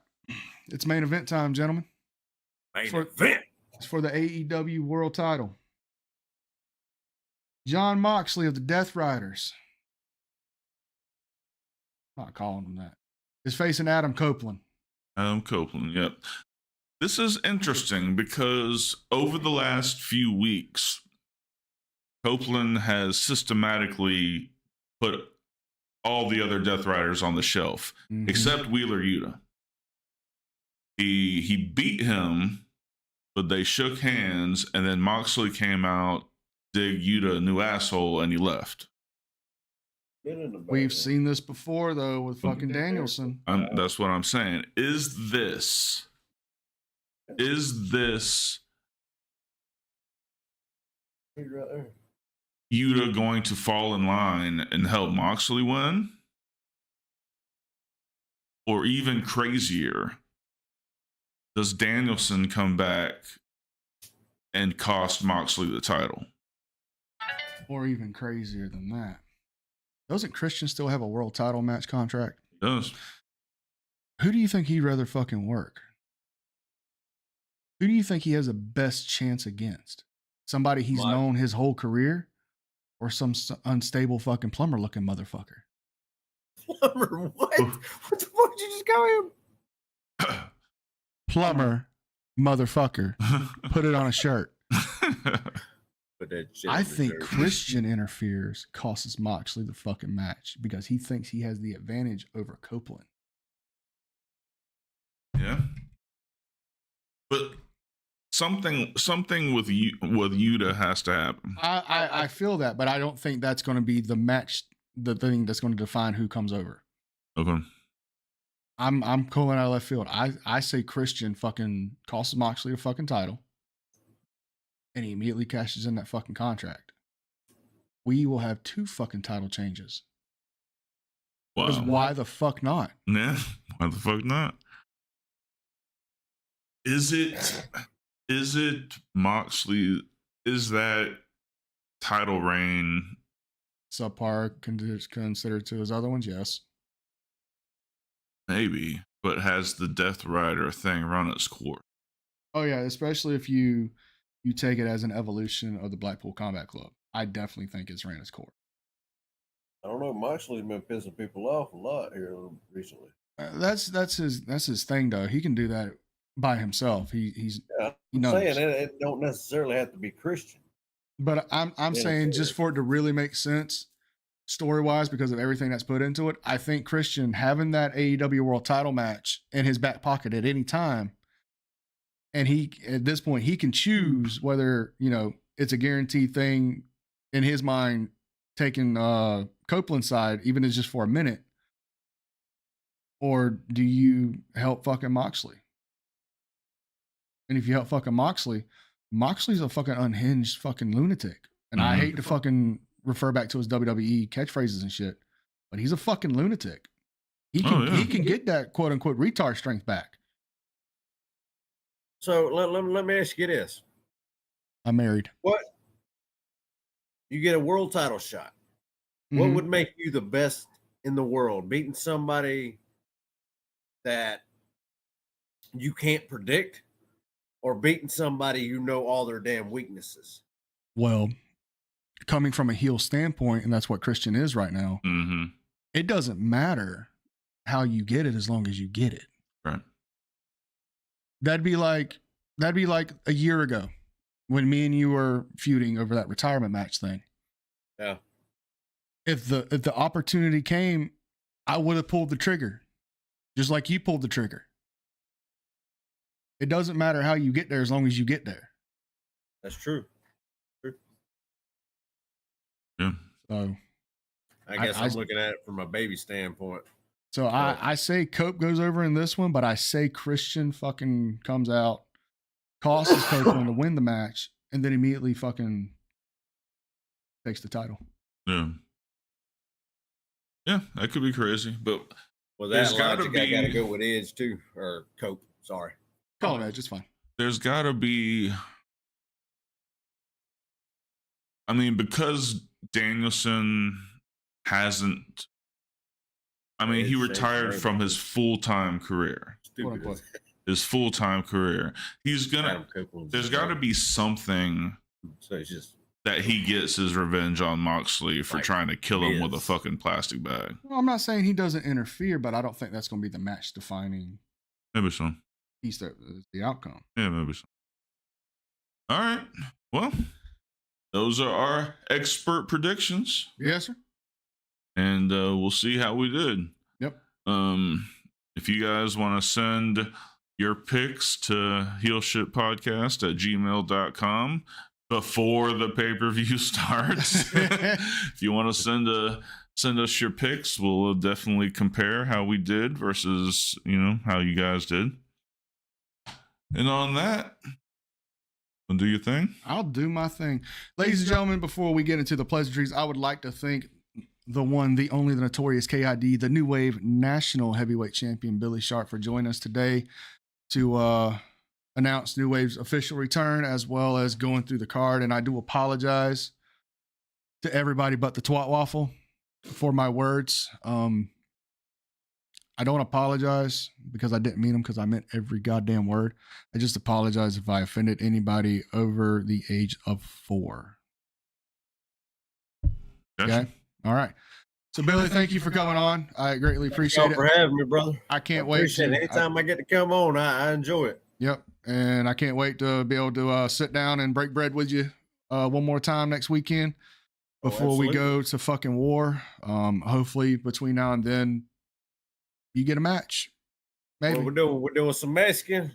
it's main event time, gentlemen. Main For- event. It's for the AEW World Title. John Moxley of the Death Riders. I'm not calling him that. Is facing Adam Copeland. Adam Copeland, yep. This is interesting because over the last few weeks, Copeland has systematically put all the other Death Riders on the shelf, Mhm. except Wheeler Yuta. He beat him, but they shook hands, and then Moxley came out, dig Yuta a new asshole, and he left. We've seen this before though with fucking Danielson. That's what I'm saying. Is this Yuta going to fall in line and help Moxley win? Or even crazier, does Danielson come back and cost Moxley the title? Or even crazier than that. Doesn't Christian still have a world title match contract? He does. Who do you think he'd rather fucking work? Who do you think he has the best chance against? Somebody he's known his whole career? Or some unstable fucking plumber looking motherfucker? Plumber, what? What the fuck did you just call him? Plumber motherfucker. Put it on a shirt. Put that shit I on the think shirt. Christian interferes, costs Moxley the fucking match because he thinks he has the advantage over Copeland. Yeah. But something with Yuta has to happen. I feel that, but I don't think that's going to be the match, the thing that's going to define who comes over. Okay. I'm calling out of left field. I say Christian fucking costs Moxley a fucking title, and he immediately cashes in that fucking contract. We will have 2 fucking title changes. Because Wow. why the fuck not? Yeah. Why the fuck not? Is it Moxley? Is that title reign Subpar considered to his other ones? Yes. maybe, but has the Death Rider thing run its course? Oh yeah, especially if you take it as an evolution of the Blackpool Combat Club. I definitely think it's ran its course. I don't know. Moxley's been pissing people off a lot here recently. That's his thing though. He can do that by himself. He I'm knows. saying it don't necessarily have to be Christian. But I'm Yeah, saying it's just for it to really make sense story wise because of everything that's put into it, I think Christian having that AEW World Title match in his back pocket at any time, and he at this point he can choose whether it's a guaranteed thing in his mind taking Copeland's side even if it's just for a minute, or do you help fucking Moxley? And if you help fucking Moxley's a fucking unhinged fucking lunatic. And I hate to fucking refer back to his WWE catchphrases and shit, but he's a fucking lunatic. He can get that quote unquote retard strength back. So let me ask you this. I'm married. What? You get a world title shot. What would make you the best in the world? Beating somebody that you can't predict, or beating somebody you know all their damn weaknesses? Well, coming from a heel standpoint, and that's what Christian is right now, it doesn't matter how you get it as long as you get it. Right. That'd be like a year ago when me and you were feuding over that retirement match thing. Yeah. If the opportunity came, I would have pulled the trigger, just like you pulled the trigger. It doesn't matter how you get there as long as you get there. That's true. Yeah. So I guess I'm looking at it from a baby standpoint. So I say Cope goes over in this one, but I say Christian fucking comes out, costs Copeland to win the match, and then immediately fucking takes the title. Yeah. Yeah, that could be crazy. But Well, there's that gotta logic, I be- got to go with Edge too, or Cope. Sorry. Call it Edge, it's fine. there's got to be. I mean, because Danielson hasn't. I mean, he retired from his full-time career. Stupid. Quote, His full-time career. He's gonna. Adam Copeland's There's got to be something So it's just that he gets his revenge on Moxley for Like trying to kill him with a Miz. fucking plastic bag. Well, I'm not saying he doesn't interfere, but I don't think that's going to be the match defining Maybe so. piece that is the outcome. Yeah, maybe so. All right. Well, those are our expert predictions, Yes, sir. and we'll see how we did. Yep. If you guys want to send your picks to heelshitpodcast@gmail.com before the pay-per-view starts. If you want to send us your picks, we'll definitely compare how we did versus, how you guys did. And on that, do your thing. I'll do my thing. Ladies and gentlemen, before we get into the pleasantries, I would like to thank the one, the only, the notorious KID, the New Wave National Heavyweight Champion, Billy Sharp, for joining us today to announce New Wave's official return, as well as going through the card. And I do apologize to everybody but the Twat Waffle for my words. I don't apologize because I didn't mean them, because I meant every goddamn word. I just apologize if I offended anybody over the age of 4. Gotcha. Okay. All right. So Billy, thank you for coming on. I greatly appreciate Thank y'all it. for having me, brother. I can't I wait. appreciate it. Anytime I get to come on, I enjoy it. Yep. And I can't wait to be able to sit down and break bread with you one more time next weekend before we absolutely. go to fucking war. Hopefully between now and then you get a match. Maybe. What we're doing? We're doing some Mexican.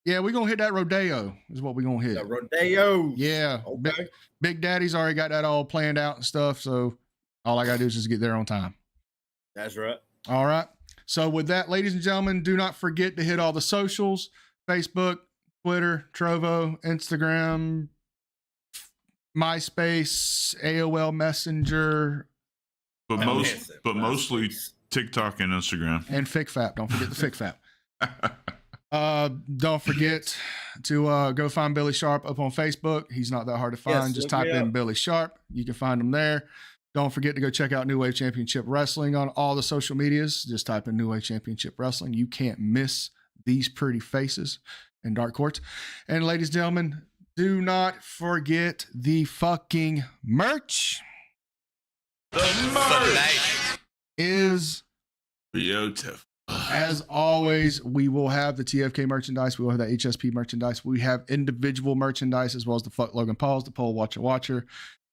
Yeah, we're gonna hit that rodeo is what we're gonna hit. The rodeo. Yeah. Okay. Big Daddy's already got that all planned out and stuff. So all I gotta do is just get there on time. That's right. All right. So with that, ladies and gentlemen, do not forget to hit all the socials: Facebook, Twitter, Trovo, Instagram, MySpace, AOL Messenger, But I most, miss it. but mostly TikTok and Instagram. and FicFap. Don't forget the FicFap. Don't forget to go find Billy Sharp up on Facebook. He's not that hard to find. Yes, Just look type me in up. Billy Sharp. You can find him there. Don't forget to go check out New Wave Championship Wrestling on all the social medias. Just type in New Wave Championship Wrestling. You can't miss these pretty faces and dark courts. And ladies and gentlemen, do not forget the fucking merch is, Beautiful. as always, we will have the TFK merchandise. We will have the HSP merchandise. We have individual merchandise, as well as the Fuck Logan Pauls, the Pole Watcher.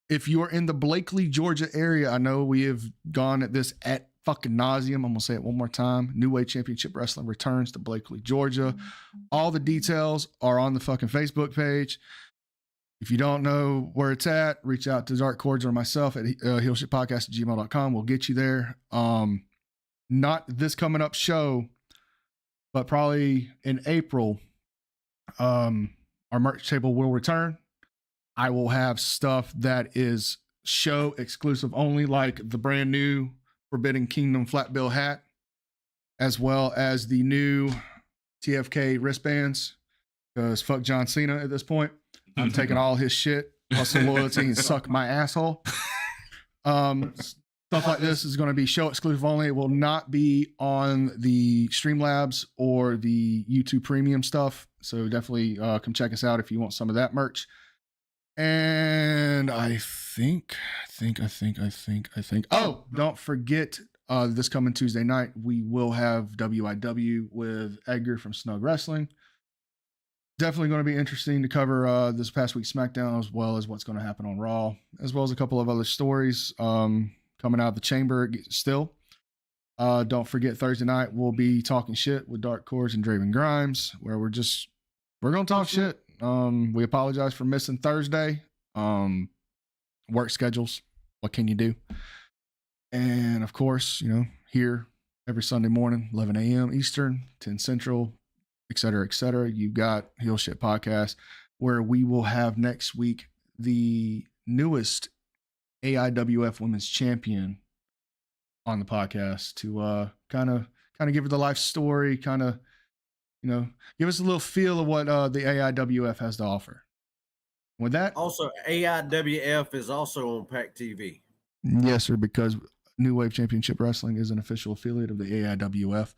If you are in the Blakely, Georgia area, I know we have gone at this at fucking nauseum. I'm going to say it one more time. New Wave Championship Wrestling returns to Blakely, Georgia. All the details are on the fucking Facebook page. If you don't know where it's at, reach out to Dark Cordz or myself at heelshitpodcast@gmail.com. We'll get you there. Not this coming up show, but probably in April, our merch table will return. I will have stuff that is show exclusive only, like the brand new Forbidden Kingdom flat bill hat, as well as the new TFK wristbands, because fuck John Cena at this point. I'm taking all his shit plus some loyalty and suck my asshole. Stuff like this is going to be show exclusive only. It will not be on the Streamlabs or the YouTube premium stuff. So definitely come check us out if you want some of that merch. And I think. Oh, don't forget this coming Tuesday night, we will have WIW with Edgar from Snug Wrestling. Definitely going to be interesting to cover this past week's SmackDown, as well as what's going to happen on Raw, as well as a couple of other stories coming out of the chamber still. Don't forget Thursday night, we'll be talking shit with Dark Cordz and Draven Grimes, where we're going to talk shit. We apologize for missing Thursday. Work schedules. What can you do? And of course, here every Sunday morning, 11 a.m. Eastern, 10 Central, et cetera, et cetera. You got Heel Shit Podcast, where we will have next week the newest AIWF Women's Champion on the podcast to kind of give her the life story, kind of, give us a little feel of what the AIWF has to offer. With that, Also, AIWF is also on PAC TV. yes, sir, because New Wave Championship Wrestling is an official affiliate of the AIWF.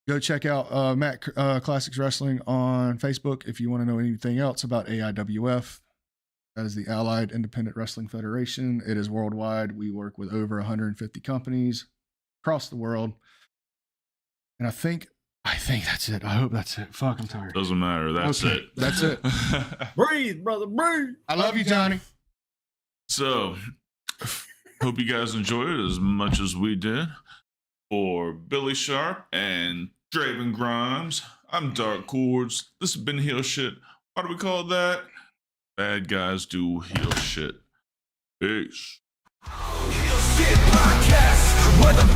Go check out Matt Classics Wrestling on Facebook if you want to know anything else about AIWF. That is the Allied Independent Wrestling Federation. It is worldwide. We work with over 150 companies across the world. And I think that's it. I hope that's it. Fuck, I'm tired. Doesn't matter. That's Okay, it. that's it. Breathe, brother, breathe. I love you, Johnny. So, hope you guys enjoyed it as much as we did. For Billy Sharp and Draven Grimes, I'm Dark Cordz. This has been Heel Shit. Why do we call it that? Bad guys do heel shit. Peace. Heel Shit Podcast, where the